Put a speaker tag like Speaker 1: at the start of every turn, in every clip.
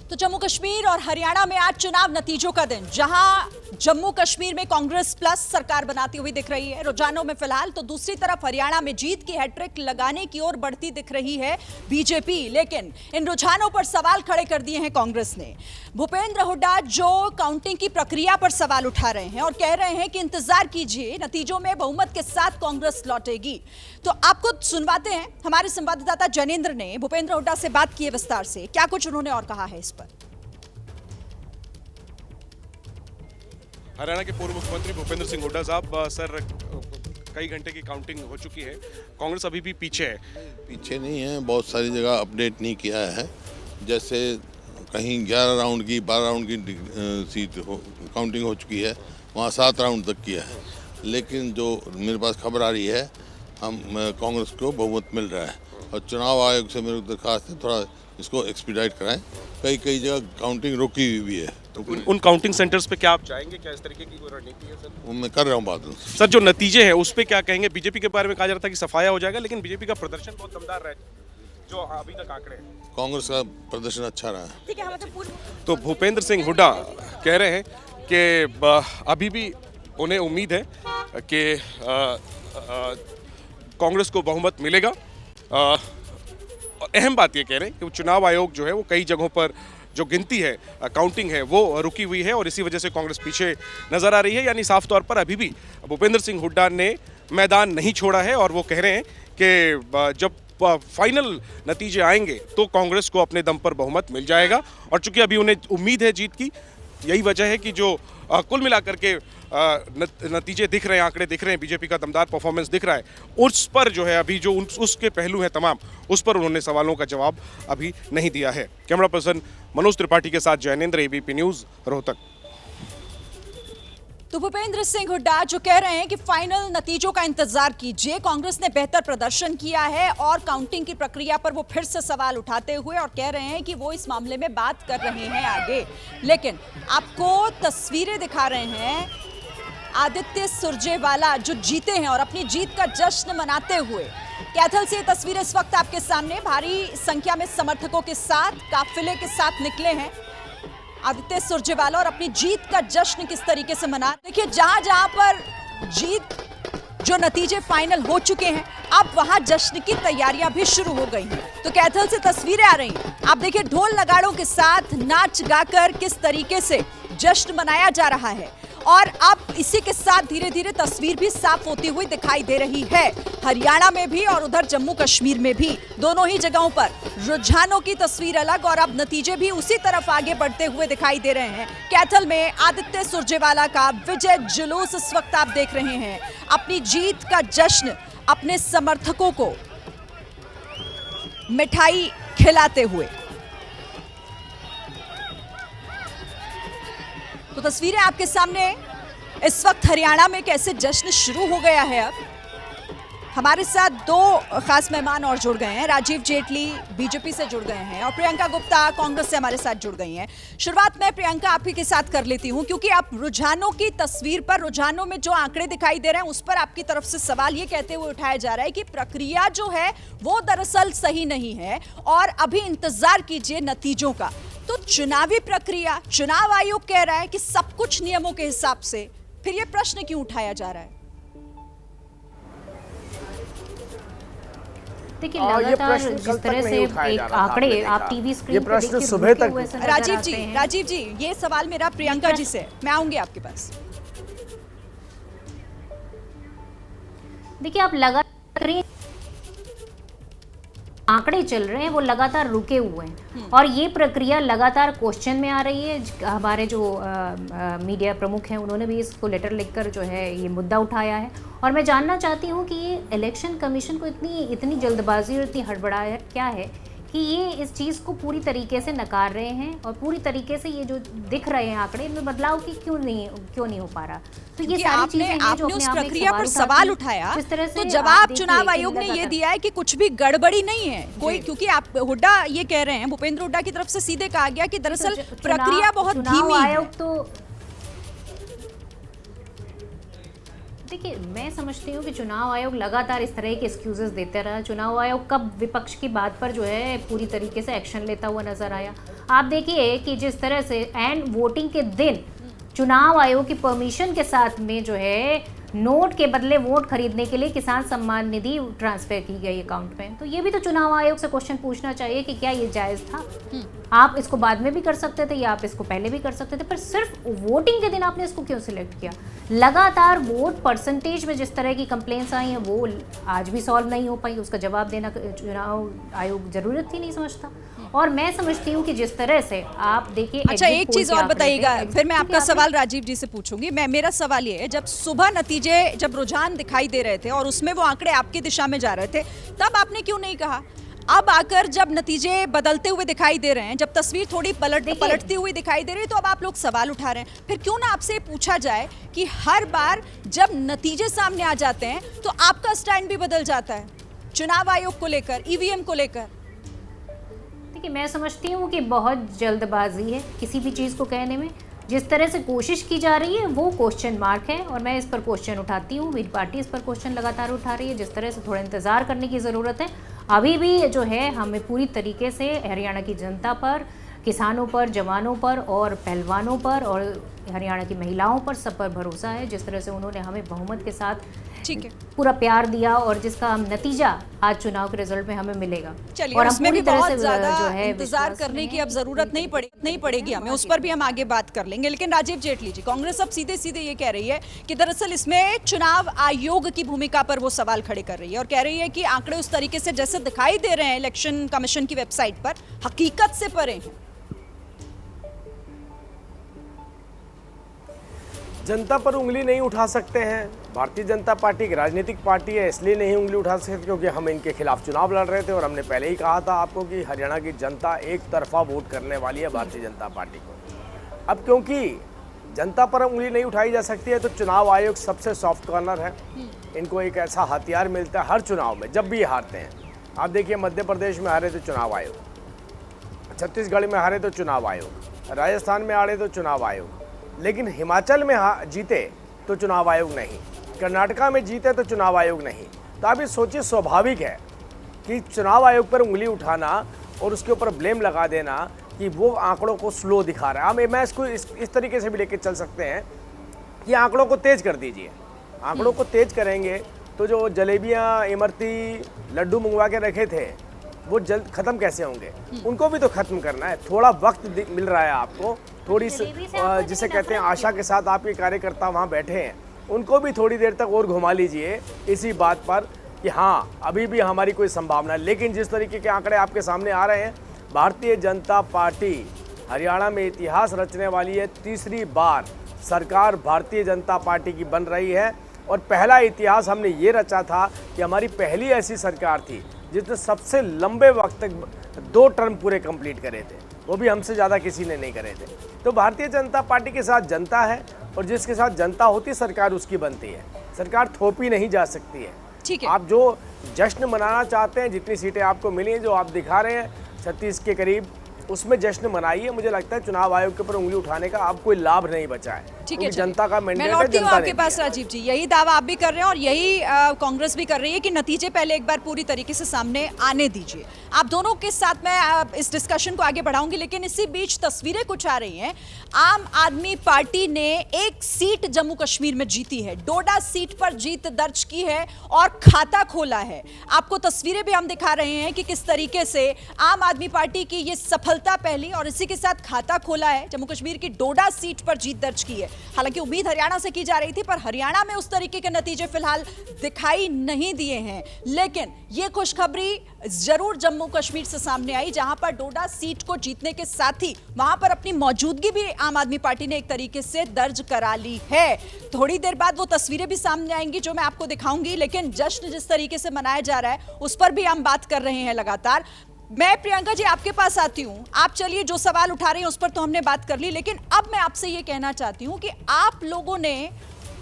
Speaker 1: तो जम्मू कश्मीर और हरियाणा में आज चुनाव नतीजों का दिन, जहां जम्मू कश्मीर में कांग्रेस प्लस सरकार बनाती हुई दिख रही है रुझानों में फिलहाल, तो दूसरी तरफ हरियाणा में जीत की हैट्रिक लगाने की ओर बढ़ती दिख रही है बीजेपी। लेकिन इन रुझानों पर सवाल खड़े कर दिए हैं कांग्रेस ने। भूपेंद्र हुड्डा जो काउंटिंग की प्रक्रिया पर सवाल उठा रहे हैं और कह रहे हैं कि इंतजार कीजिए, नतीजों में बहुमत के साथ कांग्रेस लौटेगी। तो आपको सुनवाते हैं, हमारे संवाददाता जैनेंद्र ने भूपेंद्र हुड्डा से बात की है विस्तार से, क्या कुछ उन्होंने और कहा है इस पर।
Speaker 2: हरियाणा के पूर्व मुख्यमंत्री भूपेंद्र सिंह हुड्डा साहब, सर कई घंटे की काउंटिंग हो चुकी है, कांग्रेस अभी भी पीछे है।
Speaker 3: पीछे नहीं है, बहुत सारी जगह अपडेट नहीं किया है। जैसे कहीं 11 राउंड की 12 राउंड की काउंटिंग हो चुकी है, वहाँ 7 राउंड तक किया है। लेकिन जो मेरे पास खबर आ रही है, हम कांग्रेस को बहुमत मिल रहा है और चुनाव आयोग से मेरी दरखास्त है थोड़ा इसको एक्सपीडाइट कराएं। कई जगह काउंटिंग रुकी हुई भी है।
Speaker 2: तो उन काउंटिंग सेंटर्स पे क्या आप चाहेंगे, क्या इस तरीके की कोई रणनीति है सर?
Speaker 3: वो मैं कर रहा हूँ बात उनसे।
Speaker 2: सर जो नतीजे हैं उस पे क्या कहेंगे? बीजेपी के बारे में कहा जा रहा था कि सफाया हो जाएगा, लेकिन बीजेपी का प्रदर्शन बहुत दमदार रहा है जो अभी तक आंकड़े हैं।
Speaker 3: कांग्रेस का प्रदर्शन अच्छा रहा है।
Speaker 1: ठीक है,
Speaker 2: तो भूपेंद्र सिंह हुड्डा कह रहे हैं कि अभी भी उन्हें उम्मीद है कि कांग्रेस को बहुमत मिलेगा। अहम बात ये कह रहे हैं कि चुनाव आयोग जो है वो कई जगहों पर जो गिनती है, काउंटिंग है, वो रुकी हुई है और इसी वजह से कांग्रेस पीछे नजर आ रही है। यानी साफ तौर पर अभी भी भूपेंद्र सिंह हुड्डा ने मैदान नहीं छोड़ा है और वो कह रहे हैं कि जब फाइनल नतीजे आएंगे तो कांग्रेस को अपने दम पर बहुमत मिल जाएगा। और चूंकि अभी उन्हें उम्मीद है जीत की, यही वजह है कि जो कुल मिलाकर के नतीजे दिख रहे हैं, आंकड़े दिख रहे हैं, बीजेपी का दमदार परफॉर्मेंस दिख रहा है, उस पर जो है अभी जो उसके पहलू हैं तमाम, उस पर उन्होंने सवालों का जवाब अभी नहीं दिया है। कैमरा पर्सन मनोज त्रिपाठी के साथ जैनेंद्र, एबीपी न्यूज, रोहतक।
Speaker 1: तो भूपेंद्र सिंह हुड्डा जो कह रहे हैं कि फाइनल नतीजों का इंतजार कीजिए, कांग्रेस ने बेहतर प्रदर्शन किया है और काउंटिंग की प्रक्रिया पर वो फिर से सवाल उठाते हुए और कह रहे हैं कि वो इस मामले में बात कर रहे हैं आगे। लेकिन आपको तस्वीरें दिखा रहे हैं आदित्य सुरजेवाला जो जीते हैं और अपनी जीत का जश्न मनाते हुए। कैथल से ये तस्वीरें इस वक्त आपके सामने, भारी संख्या में समर्थकों के साथ, काफिले के साथ निकले हैं आदित्य सुरजेवाला और अपनी जीत का जश्न किस तरीके से मना। देखिए जहां पर जीत जो नतीजे फाइनल हो चुके हैं, अब वहां जश्न की तैयारियां भी शुरू हो गई हैं। तो कैथल से तस्वीरें आ रही हैं, आप देखिए ढोल नगाड़ों के साथ नाच गाकर किस तरीके से जश्न मनाया जा रहा है। और अब इसी के साथ धीरे धीरे तस्वीर भी साफ होती हुई दिखाई दे रही है, हरियाणा में भी और उधर जम्मू कश्मीर में भी। दोनों ही जगहों पर रुझानों की तस्वीर अलग और अब नतीजे भी उसी तरफ आगे बढ़ते हुए दिखाई दे रहे हैं। कैथल में आदित्य सुरजेवाला का विजय जुलूस इस वक्त आप देख रहे हैं, अपनी जीत का जश्न अपने समर्थकों को मिठाई खिलाते हुए। तो तस्वीरें आपके सामने इस वक्त हरियाणा में कैसे जश्न शुरू हो गया है। अब हमारे साथ दो खास मेहमान और जुड़ गए हैं, राजीव जेटली बीजेपी से जुड़ गए हैं और प्रियंका गुप्ता कांग्रेस से हमारे साथ जुड़ गई हैं। शुरुआत में प्रियंका आपके के साथ कर लेती हूं, क्योंकि आप रुझानों की तस्वीर पर, रुझानों में जो आंकड़े दिखाई दे रहे हैं उस पर आपकी तरफ से सवाल ये कहते हुए उठाया जा रहा है कि प्रक्रिया जो है वो दरअसल सही नहीं है और अभी इंतजार कीजिए नतीजों का। तो चुनावी प्रक्रिया, चुनाव आयोग कह रहा है कि सब कुछ नियमों के हिसाब से, फिर यह प्रश्न क्यों उठाया जा रहा है?
Speaker 4: देखिए लगातार जिस तरह से एक आंकड़े आप टीवी स्क्रीन पर देखिए
Speaker 5: सुबह तक।
Speaker 1: राजीव जी ये सवाल मेरा प्रियंका जी से, मैं आऊंगी आपके पास।
Speaker 4: देखिए आप लगातार आंकड़े चल रहे हैं, वो लगातार रुके हुए हैं और ये प्रक्रिया लगातार क्वेश्चन में आ रही है। हमारे जो मीडिया प्रमुख हैं उन्होंने भी इसको लेटर लिखकर जो है ये मुद्दा उठाया है और मैं जानना चाहती हूँ कि ये इलेक्शन कमीशन को इतनी जल्दबाजी और इतनी हड़बड़ाहट क्या है कि ये इस चीज़ को पूरी तरीके से नकार रहे हैं और पूरी तरीके से ये जो दिख रहे हैं आंकड़े, इनमें बदलाव की क्यों नहीं हो पा रहा। तो ये सारी चीजें हैं जो अपने आप में
Speaker 1: प्रक्रिया पर सवाल उठाया, तो जवाब चुनाव आयोग ने ये दिया है कि कुछ भी गड़बड़ी नहीं है कोई, क्योंकि आप हुड्डा ये कह रहे हैं, भूपेंद्र हुड्डा की तरफ से सीधे कहा गया कि दरअसल प्रक्रिया बहुत धीमी है।
Speaker 4: तो देखिए मैं समझती हूँ कि चुनाव आयोग लगातार इस तरह के एक्सक्यूजेस देते रहा। चुनाव आयोग कब विपक्ष की बात पर जो है पूरी तरीके से एक्शन लेता हुआ नजर आया। आप देखिए कि जिस तरह से एंड वोटिंग के दिन चुनाव आयोग की परमिशन के साथ में जो है नोट के बदले वोट खरीदने के लिए किसान सम्मान निधि ट्रांसफर की गई अकाउंट में, तो ये भी तो चुनाव आयोग से क्वेश्चन पूछना चाहिए कि क्या ये जायज़ था। आप इसको बाद में भी कर सकते थे या आप इसको पहले भी कर सकते थे, पर सिर्फ वोटिंग के दिन आपने इसको क्यों सिलेक्ट किया। लगातार वोट परसेंटेज में जिस तरह की कंप्लेंट्स आई हैं वो आज भी सॉल्व नहीं हो पाई, उसका जवाब देना चुनाव आयोग जरूरत ही नहीं समझता। और मैं समझती हूँ कि जिस तरह से आप देखिए,
Speaker 1: अच्छा एक चीज और बताइएगा, फिर मैं आपका सवाल राजीव जी से पूछूंगी। मेरा सवाल ये है, जब सुबह नतीजे जब रुझान दिखाई दे रहे थे और उसमें वो आंकड़े आपकी दिशा में जा रहे थे, तब आपने क्यों नहीं कहा? अब आकर जब नतीजे बदलते हुए दिखाई दे रहे हैं, जब तस्वीर थोड़ी पलटती हुई दिखाई दे रही है, तो अब आप लोग सवाल उठा रहे हैं। फिर क्यों ना आपसे पूछा जाए कि हर बार जब नतीजे सामने आ जाते हैं तो आपका स्टैंड भी बदल जाता है चुनाव आयोग को लेकर, ईवीएम को लेकर।
Speaker 4: देखिए, मैं समझती हूँ कि बहुत जल्दबाजी है किसी भी चीज़ को कहने में। जिस तरह से कोशिश की जा रही है वो क्वेश्चन मार्क है और मैं इस पर क्वेश्चन उठाती हूँ। मेरी पार्टी इस पर क्वेश्चन लगातार उठा रही है। जिस तरह से थोड़ा इंतज़ार करने की ज़रूरत है। अभी भी जो है हमें पूरी तरीके से हरियाणा की जनता पर, किसानों पर, जवानों पर और पहलवानों पर और हरियाणा की महिलाओं पर सब पर भरोसा है। जिस तरह से उन्होंने हमें बहुमत के साथ
Speaker 1: ठीक है
Speaker 4: पूरा प्यार दिया और जिसका हम नतीजा आज चुनाव के रिजल्ट में हमें मिलेगा।
Speaker 1: चलिए,
Speaker 4: और
Speaker 1: उसमें भी बहुत
Speaker 4: जो
Speaker 1: ज्यादा
Speaker 4: है
Speaker 1: इंतजार करने की अब जरूरत नहीं पड़ेगी हमें, उस पर भी हम आगे बात कर लेंगे। लेकिन राजीव जेटली जी, कांग्रेस अब सीधे सीधे ये कह रही है कि दरअसल इसमें चुनाव आयोग की भूमिका पर वो सवाल खड़े कर रही है और कह रही है कि आंकड़े उस तरीके से जैसे दिखाई दे रहे हैं इलेक्शन कमीशन की वेबसाइट पर, हकीकत से परे हैं।
Speaker 5: जनता पर उंगली नहीं उठा सकते हैं। भारतीय जनता पार्टी एक राजनीतिक पार्टी है, इसलिए नहीं उंगली उठा सकते क्योंकि हम इनके खिलाफ चुनाव लड़ रहे थे और हमने पहले ही कहा था आपको कि हरियाणा की जनता एक तरफा वोट करने वाली है भारतीय जनता पार्टी को। अब क्योंकि जनता पर उंगली नहीं उठाई जा सकती है तो चुनाव आयोग सबसे सॉफ्ट कॉर्नर है। इनको एक ऐसा हथियार मिलता है हर चुनाव में जब भी ये हारते हैं। आप देखिए, मध्य प्रदेश में हारे तो चुनाव आयोग, छत्तीसगढ़ में हारे तो चुनाव आयोग, राजस्थान में हारे तो चुनाव आयोग, लेकिन हिमाचल में जीते तो चुनाव आयोग नहीं, कर्नाटका में जीते तो चुनाव आयोग नहीं। तो आप ये सोचिए, स्वाभाविक है कि चुनाव आयोग पर उंगली उठाना और उसके ऊपर ब्लेम लगा देना कि वो आंकड़ों को स्लो दिखा रहा है। मैं इसको इस तरीके से भी लेके चल सकते हैं कि आंकड़ों को तेज कर दीजिए। आंकड़ों को तेज करेंगे तो जो जलेबियाँ, इमरती, लड्डू मंगवा के रखे थे वो जल्द ख़त्म कैसे होंगे? उनको भी तो ख़त्म करना है। थोड़ा वक्त मिल रहा है आपको, थोड़ी जिसे कहते हैं आशा के साथ आपके कार्यकर्ता वहाँ बैठे हैं, उनको भी थोड़ी देर तक और घुमा लीजिए इसी बात पर कि हाँ अभी भी हमारी कोई संभावना है। लेकिन जिस तरीके के आंकड़े आपके सामने आ रहे हैं, भारतीय जनता पार्टी हरियाणा में इतिहास रचने वाली है। तीसरी बार सरकार भारतीय जनता पार्टी की बन रही है और पहला इतिहास हमने ये रचा था कि हमारी पहली ऐसी सरकार थी जिसने सबसे लंबे वक्त तक 2 टर्म पूरे कंप्लीट करे थे, वो भी हमसे ज़्यादा किसी ने नहीं करे थे। तो भारतीय जनता पार्टी के साथ जनता है और जिसके साथ जनता होती सरकार उसकी बनती है। सरकार थोपी नहीं जा सकती है।
Speaker 1: ठीक है,
Speaker 5: आप जो जश्न मनाना चाहते हैं, जितनी सीटें आपको मिली हैं, जो आप दिखा रहे हैं 36 के करीब, उसमें जश्न मनाइए। मुझे लगता है चुनाव आयोग के ऊपर उंगली उठाने का अब कोई लाभ नहीं बचा है।
Speaker 1: ठीक है,
Speaker 5: जनता का मैंडेट है,
Speaker 1: जनता
Speaker 5: जनता
Speaker 1: आपके पास। राजीव जी, यही दावा आप भी कर रहे हैं और यही कांग्रेस भी कर रही है कि नतीजे पहले एक बार पूरी तरीके से सामने आने दीजिए। आप दोनों के साथ मैं इस डिस्कशन को आगे बढ़ाऊंगी, लेकिन इसी बीच तस्वीरें कुछ आ रही हैं। आम आदमी पार्टी ने एक सीट जम्मू कश्मीर में जीती है, डोडा सीट पर जीत दर्ज की है और खाता खोला है। आपको तस्वीरें भी हम दिखा रहे हैं कि किस तरीके से आम आदमी पार्टी की ये सफलता पहली और इसी के साथ खाता खोला है। जम्मू कश्मीर की डोडा सीट पर जीत दर्ज की है। हालांकि उम्मीद हरियाणा से की जा रही थी, पर हरियाणा में उस तरीके के नतीजे फिलहाल दिखाई नहीं दिए हैं। लेकिन यह खुशखबरी जरूर जम्मू कश्मीर से सामने आई, जहां पर डोडा सीट को जीतने के साथ ही वहां पर अपनी मौजूदगी भी आम आदमी पार्टी ने एक तरीके से दर्ज करा ली है। थोड़ी देर बाद वो तस्वीरें भी सामने आएंगी जो मैं आपको दिखाऊंगी, लेकिन जश्न जिस तरीके से मनाया जा रहा है उस पर भी हम बात कर रहे हैं लगातार। मैं प्रियंका जी आपके पास आती हूं। आप चलिए, जो सवाल उठा रहे हैं उस पर तो हमने बात कर ली, लेकिन अब मैं आपसे ये कहना चाहती हूं कि आप लोगों ने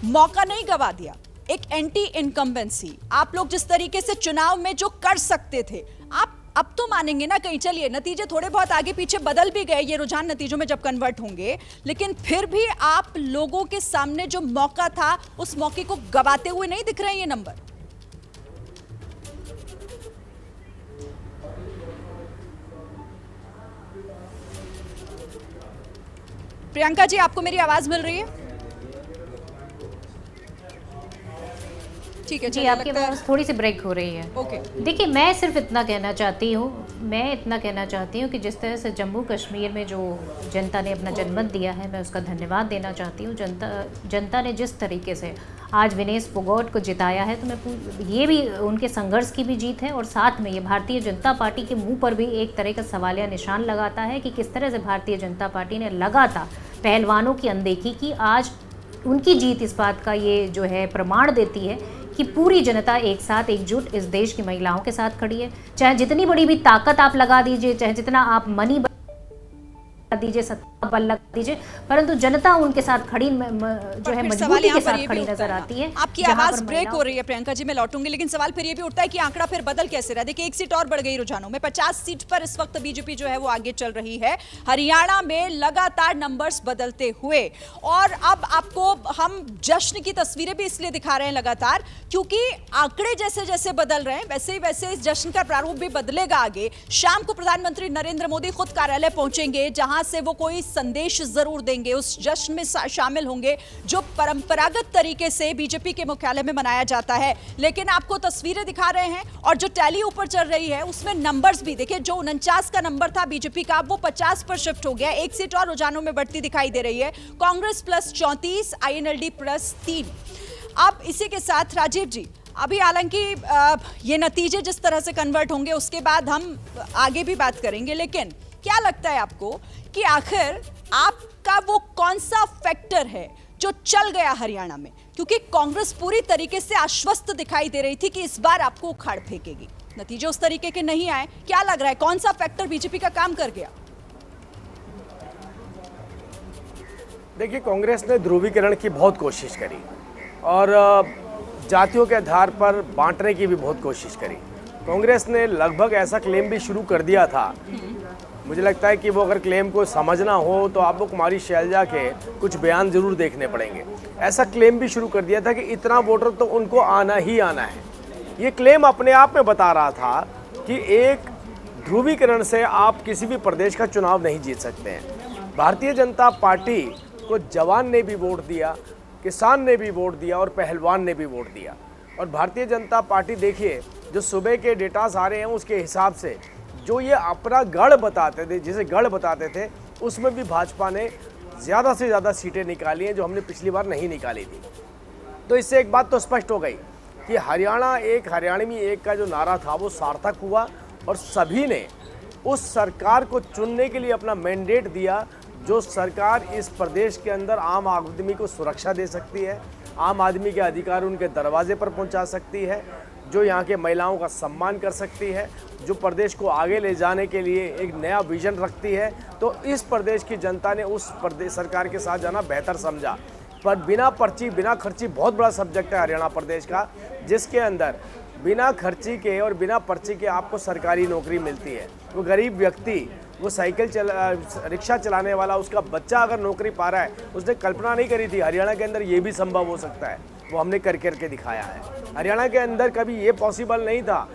Speaker 1: मौका नहीं गवा दिया। एक एंटी इनकम्बेंसी, आप लोग जिस तरीके से चुनाव में जो कर सकते थे, आप अब तो मानेंगे ना कहीं। चलिए, नतीजे थोड़े बहुत आगे पीछे बदल भी गए, ये रुझान नतीजों में जब कन्वर्ट होंगे, लेकिन फिर भी आप लोगों के सामने जो मौका था उस मौके को गवाते हुए नहीं दिख रहे ये नंबर। प्रियंका जी, आपको मेरी आवाज मिल रही है? ठीक है,
Speaker 4: जी,
Speaker 1: चलिए,
Speaker 4: आपकी
Speaker 1: लगता है-
Speaker 4: आवाज़ थोड़ी सी ब्रेक हो रही है।
Speaker 1: ओके।
Speaker 4: देखिए, मैं सिर्फ इतना कहना चाहती हूँ कि जिस तरह से जम्मू कश्मीर में जो जनता ने अपना जनमत दिया है, मैं उसका धन्यवाद देना चाहती हूँ। जनता ने जिस तरीके से आज विनेश फोगाट को जिताया है, तो ये भी उनके संघर्ष की भी जीत है, और साथ में ये भारतीय जनता पार्टी के मुंह पर भी एक तरह का सवालिया निशान लगाता है कि किस तरह से भारतीय जनता पार्टी ने लगातार पहलवानों की अनदेखी की। आज उनकी जीत इस बात का ये जो है प्रमाण देती है कि पूरी जनता एक साथ एकजुट इस देश की महिलाओं के साथ खड़ी है। चाहे जितनी बड़ी भी ताकत आप लगा दीजिए, चाहे जितना आप मनी लगा दीजिए, सत्ता बल लगा दीजिए, परंतु जनता उनके साथ खड़ी जो है मजबूती के साथ खड़ी नजर आती है।
Speaker 1: आपकी आवाज ब्रेक हो रही है प्रियंका जी, मैं लौटूंगी, लेकिन सवाल फिर ये भी उठता है कि आंकड़ा फिर बदल कैसे रहा। देखिए, एक सीट और बढ़ गई रुझानों में, 50 सीट पर इस वक्त बीजेपी जो है वो आगे चल रही है। हरियाणा में लगातार नंबर्स बदलते हुए, और अब आपको हम जश्न की तस्वीरें भी इसलिए दिखा रहे हैं लगातार, क्योंकि आंकड़े जैसे जैसे बदल रहे हैं वैसे ही वैसे इस जश्न का प्रारूप भी बदलेगा। आगे शाम को प्रधानमंत्री नरेंद्र मोदी खुद कार्यालय पहुंचेंगे, जहां से वो कोई संदेश जरूर देंगे, उस जश्न में शामिल होंगे जो परंपरागत तरीके से बीजेपी के मुख्यालय में मनाया जाता है। लेकिन आपको तस्वीरें दिखा रहे हैं, और जो टैली ऊपर चल रही है उसमें नंबर्स भी देखिए, जो 49 का नंबर था बीजेपी का, वो 50 पर शिफ्ट हो गया। एक सीट और रुझानों में बढ़ती दिखाई दे रही है, कांग्रेस प्लस 34, INLD प्लस 3। अब इसी के साथ राजीव जी, अभी हालांकि ये नतीजे जिस तरह से कन्वर्ट होंगे उसके बाद हम आगे भी बात करेंगे, लेकिन क्या लगता है आपको कि आखिर आपका वो कौन सा फैक्टर है जो चल गया हरियाणा में? क्योंकि कांग्रेस पूरी तरीके से आश्वस्त दिखाई दे रही थी कि इस बार आपको उखाड़ फेंकेगी, नतीजे उस तरीके के नहीं आए। क्या लग रहा है, कौन सा फैक्टर बीजेपी का काम कर गया?
Speaker 5: देखिए, कांग्रेस ने ध्रुवीकरण की बहुत कोशिश करी और जातियों के आधार पर बांटने की भी बहुत कोशिश करी। कांग्रेस ने लगभग ऐसा क्लेम भी शुरू कर दिया था, मुझे लगता है कि वो अगर क्लेम को समझना हो तो आपको कुमारी शैलजा के कुछ बयान जरूर देखने पड़ेंगे। ऐसा क्लेम भी शुरू कर दिया था कि इतना वोटर तो उनको आना ही आना है। ये क्लेम अपने आप में बता रहा था कि एक ध्रुवीकरण से आप किसी भी प्रदेश का चुनाव नहीं जीत सकते हैं। भारतीय जनता पार्टी को जवान ने भी वोट दिया, किसान ने भी वोट दिया और पहलवान ने भी वोट दिया। और भारतीय जनता पार्टी, देखिए, जो सुबह के डेटास आ रहे हैं उसके हिसाब से जो ये अपना गढ़ बताते थे, जिसे गढ़ बताते थे, उसमें भी भाजपा ने ज़्यादा से ज़्यादा सीटें निकाली हैं जो हमने पिछली बार नहीं निकाली थी। तो इससे एक बात तो स्पष्ट हो गई कि हरियाणा एक, हरियाणवी एक का जो नारा था वो सार्थक हुआ, और सभी ने उस सरकार को चुनने के लिए अपना मैंडेट दिया जो सरकार इस प्रदेश के अंदर आम आदमी को सुरक्षा दे सकती है, आम आदमी के अधिकार उनके दरवाजे पर पहुंचा सकती है, जो यहाँ के महिलाओं का सम्मान कर सकती है, जो प्रदेश को आगे ले जाने के लिए एक नया विजन रखती है। तो इस प्रदेश की जनता ने उस प्रदेश सरकार के साथ जाना बेहतर समझा। पर बिना पर्ची बिना खर्ची बहुत बड़ा सब्जेक्ट है हरियाणा प्रदेश का, जिसके अंदर बिना खर्ची के और बिना पर्ची के आपको सरकारी नौकरी मिलती है। वो गरीब व्यक्ति, वो रिक्शा चलाने वाला, उसका बच्चा अगर नौकरी पा रहा है, उसने कल्पना नहीं करी थी हरियाणा के अंदर ये भी संभव हो सकता है, वो हमने करके दिखाया है। हरियाणा के अंदर कभी ये पॉसिबल नहीं था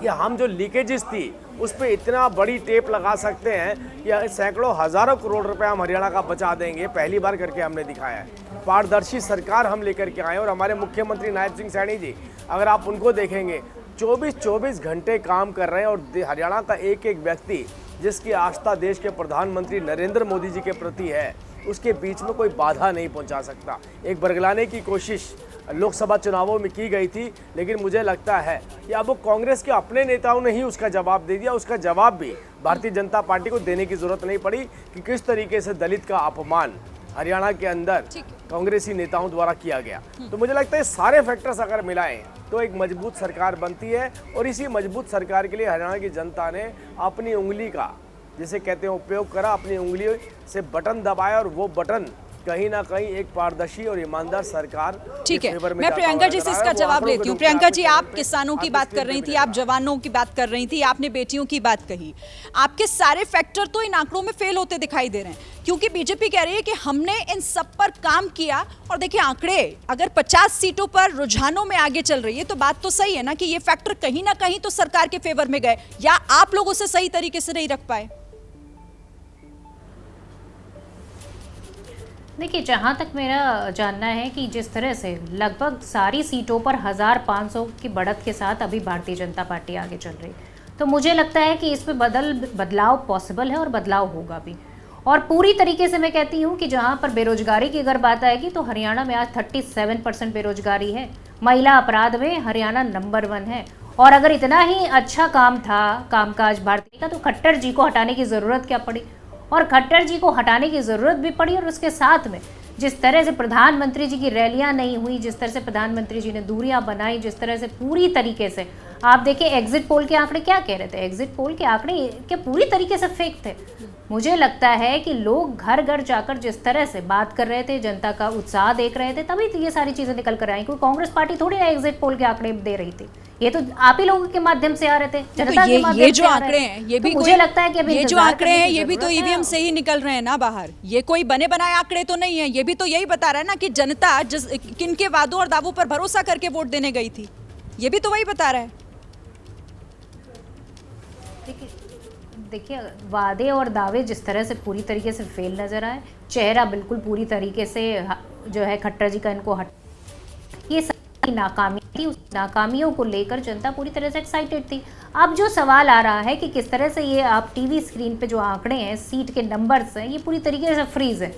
Speaker 5: कि हम जो लीकेजेस थी उस पर इतना बड़ी टेप लगा सकते हैं कि सैकड़ों हज़ारों करोड़ रुपए हम हरियाणा का बचा देंगे। पहली बार करके हमने दिखाया है। पारदर्शी सरकार हम लेकर के आए, और हमारे मुख्यमंत्री नायब सिंह सैनी जी, अगर आप उनको देखेंगे, 24 घंटे काम कर रहे हैं, और हरियाणा का एक एक व्यक्ति जिसकी आस्था देश के प्रधानमंत्री नरेंद्र मोदी जी के प्रति है, उसके बीच में कोई बाधा नहीं पहुंचा सकता। एक बरगलाने की कोशिश लोकसभा चुनावों में की गई थी, लेकिन मुझे लगता है कि अब वो कांग्रेस के अपने नेताओं ने ही उसका जवाब दे दिया। उसका जवाब भी भारतीय जनता पार्टी को देने की जरूरत नहीं पड़ी कि किस तरीके से दलित का अपमान हरियाणा के अंदर कांग्रेसी नेताओं द्वारा किया गया। तो मुझे लगता है सारे फैक्टर्स अगर मिलाएं तो एक मजबूत सरकार बनती है, और इसी मजबूत सरकार के लिए हरियाणा की जनता ने अपनी उंगली का, जिसे कहते हैं, उपयोग करा, अपनी उंगली से बटन दबाया, और वो बटन कहीं ना कहीं एक पारदर्शी और ईमानदार सरकार।
Speaker 1: ठीक है, मैं प्रियंका जी से इसका जवाब लेती हूँ। प्रियंका जी, आप किसानों की बात कर रही थी, आप जवानों की बात कर रही थी, आपने बेटियों की बात कही। आपके सारे फैक्टर तो इन आंकड़ों में फेल होते दिखाई दे रहे हैं, क्योंकि बीजेपी कह रही है कि हमने इन सब पर काम किया। और देखिए, आंकड़े अगर 50 सीटों पर रुझानों में आगे चल रही है तो बात तो सही है ना कि ये फैक्टर कहीं ना कहीं तो सरकार के फेवर में गए, या आप लोग उसे सही तरीके से नहीं रख पाए।
Speaker 4: देखिए, जहाँ तक मेरा जानना है कि जिस तरह से लगभग सारी सीटों पर 1500 की बढ़त के साथ अभी भारतीय जनता पार्टी आगे चल रही, तो मुझे लगता है कि इसमें बदलाव पॉसिबल है और बदलाव होगा भी। और पूरी तरीके से मैं कहती हूँ कि जहाँ पर बेरोजगारी की अगर बात आएगी तो हरियाणा में आज 37% बेरोजगारी है। महिला अपराध में हरियाणा नंबर 1 है। और अगर इतना ही अच्छा काम था कामकाज भारतीय का, तो खट्टर जी को हटाने की ज़रूरत क्या पड़ी? और खट्टर जी को हटाने की ज़रूरत भी पड़ी, और उसके साथ में जिस तरह से प्रधानमंत्री जी की रैलियां नहीं हुई, जिस तरह से प्रधानमंत्री जी ने दूरियां बनाई, जिस तरह से पूरी तरीके से आप देखिए एग्जिट पोल के आंकड़े क्या कह रहे थे, एग्जिट पोल के आंकड़े क्या पूरी तरीके से फेक थे। मुझे लगता है कि लोग घर घर जाकर जिस तरह से बात कर रहे थे, जनता का उत्साह देख रहे थे, तभी तो ये सारी चीज़ें निकल कर आई। कोई कांग्रेस पार्टी थोड़ी ना एग्जिट पोल के आंकड़े दे रही थी, ये तो आप ही लोगों के माध्यम से आ रहे थे, जनता के माध्यम
Speaker 1: ये जो
Speaker 4: से आ
Speaker 1: आंकड़े
Speaker 4: रहे
Speaker 1: हैं, ये भी
Speaker 4: मुझे लगता है कि अभी
Speaker 1: ये जो
Speaker 4: इंतजार
Speaker 1: आंकड़े
Speaker 4: करने
Speaker 1: हैं
Speaker 4: की
Speaker 1: ये भी तो
Speaker 4: जरूरत है।
Speaker 1: ईवीएम से ही निकल रहे हैं ना बाहर, ये कोई बने बनाए आंकड़े तो नहीं है। ये भी तो यही बता रहा है ना कि जनता किन के वादों और दावों पर भरोसा करके वोट देने गई थी, ये भी तो वही बता रहा है।
Speaker 4: देखिए, वादे और दावे जिस तरह से पूरी तरीके से फेल नजर आए, चेहरा बिल्कुल पूरी तरीके से जो है खट्टर जी का इनको ये सारी नाकामी थी, उस नाकामियों को लेकर जनता पूरी तरह से एक्साइटेड थी। अब जो सवाल आ रहा है कि किस तरह से ये आप टीवी स्क्रीन पे जो आंकड़े हैं, सीट के नंबर्स हैं, ये पूरी तरीके से फ्रीज है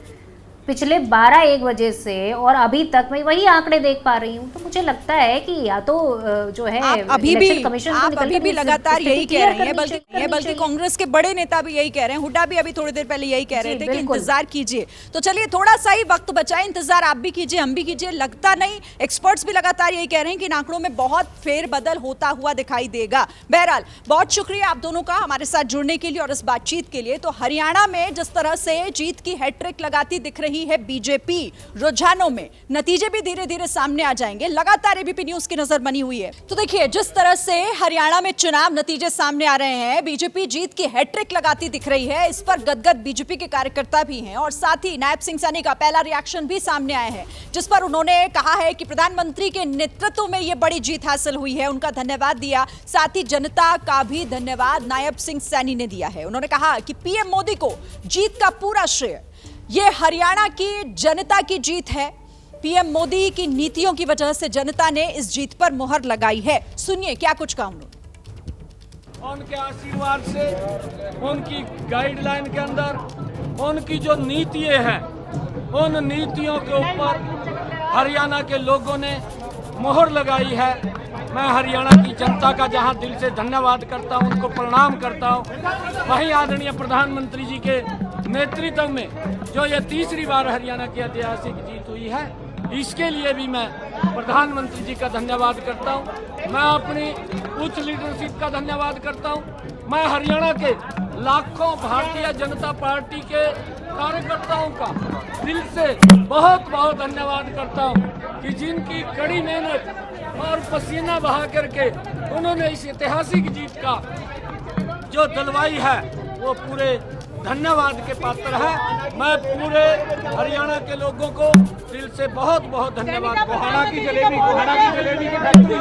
Speaker 4: पिछले 12-1 बजे से, और अभी तक मैं वही आंकड़े देख पा रही हूँ। तो मुझे लगता है कि या तो जो है
Speaker 1: आप अभी भी लगातार यही कह रहे हैं, बल्कि कांग्रेस के बड़े नेता भी यही कह रहे हैं। हुड्डा भी अभी थोड़ी देर पहले यही कह रहे थे कि इंतजार कीजिए। तो चलिए थोड़ा सा ही वक्त बचा है, इंतजार आप भी कीजिए, हम भी कीजिए। लगता नहीं, एक्सपर्ट्स भी लगातार यही कह रहे हैं कि इन आंकड़ों में बहुत फेरबदल होता हुआ दिखाई देगा। बहरहाल बहुत शुक्रिया आप दोनों का हमारे साथ जुड़ने के लिए और इस बातचीत के लिए। तो हरियाणा में जिस तरह से जीत की हैट्रिक लगाती दिख रही है बीजेपी, रुझानों में नतीजे भी धीरे धीरे सामने आ जाएंगे। लगातार एबीपी न्यूज की नजर बनी हुई है। तो देखिए, जिस तरह से हरियाणा में चुनाव नतीजे सामने आ रहे हैं, बीजेपी जीत की हैट्रिक लगाती दिख रही है। इस पर गदगद बीजेपी के कार्यकर्ता भी हैं और साथ ही नायब सिंह सैनी का पहला रिएक्शन भी सामने आया है, जिस पर उन्होंने कहा है कि प्रधानमंत्री के नेतृत्व में यह बड़ी जीत हासिल हुई है। उनका धन्यवाद दिया, साथ ही जनता का भी धन्यवाद नायब सिंह सैनी ने दिया है। उन्होंने कहा कि पीएम मोदी को जीत का पूरा श्रेय ये हरियाणा की जनता की जीत है। पीएम मोदी की नीतियों की वजह से जनता ने इस जीत पर मुहर लगाई है। सुनिए क्या कुछ कहा उन्होंने।
Speaker 6: उनके आशीर्वाद से, उनकी गाइडलाइन के अंदर, उनकी जो नीतियां हैं, उन नीतियों के ऊपर हरियाणा के लोगों ने मुहर लगाई है। मैं हरियाणा की जनता का जहां दिल से धन्यवाद करता हूं, उनको प्रणाम करता हूं, वहीं आदरणीय प्रधानमंत्री जी के नेतृत्व में जो ये तीसरी बार हरियाणा की ऐतिहासिक जीत हुई है, इसके लिए भी मैं प्रधानमंत्री जी का धन्यवाद करता हूं। मैं अपनी उच्च लीडरशिप का धन्यवाद करता हूं। मैं हरियाणा के लाखों भारतीय जनता पार्टी के कार्यकर्ताओं का दिल से बहुत बहुत धन्यवाद करता हूं कि जिनकी कड़ी मेहनत और पसीना बहा करके उन्होंने इस ऐतिहासिक जीत का जो दिलवाई है, वो पूरे धन्यवाद के पात्र है। मैं पूरे हरियाणा के लोगों को दिल से बहुत बहुत धन्यवाद। कोहाना की जलेबी की फैक्ट्री,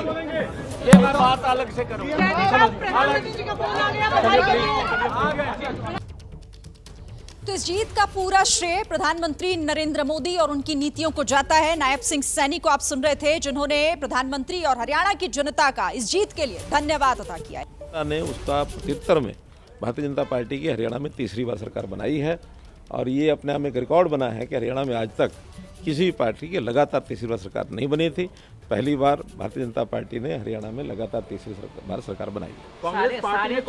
Speaker 6: ये मैं बात अलग से करूँगा।
Speaker 1: तो इस जीत का पूरा श्रेय प्रधानमंत्री नरेंद्र मोदी और उनकी नीतियों को जाता है। नायब सिंह सैनी को आप सुन रहे थे, जिन्होंने प्रधानमंत्री और हरियाणा की जनता का इस जीत के लिए धन्यवाद अदा किया है।
Speaker 7: ने उसका प्रत्युत्तर में भारतीय जनता पार्टी की हरियाणा में तीसरी बार सरकार बनाई है, और ये अपने आप में एक रिकॉर्ड बना है कि हरियाणा में आज तक किसी भी पार्टी की लगातार तीसरी बार सरकार नहीं बनी थी। पहली बार भारतीय जनता पार्टी ने हरियाणा में लगातार तीसरी बार सरकार बनाई।
Speaker 8: कांग्रेस पार्टी ने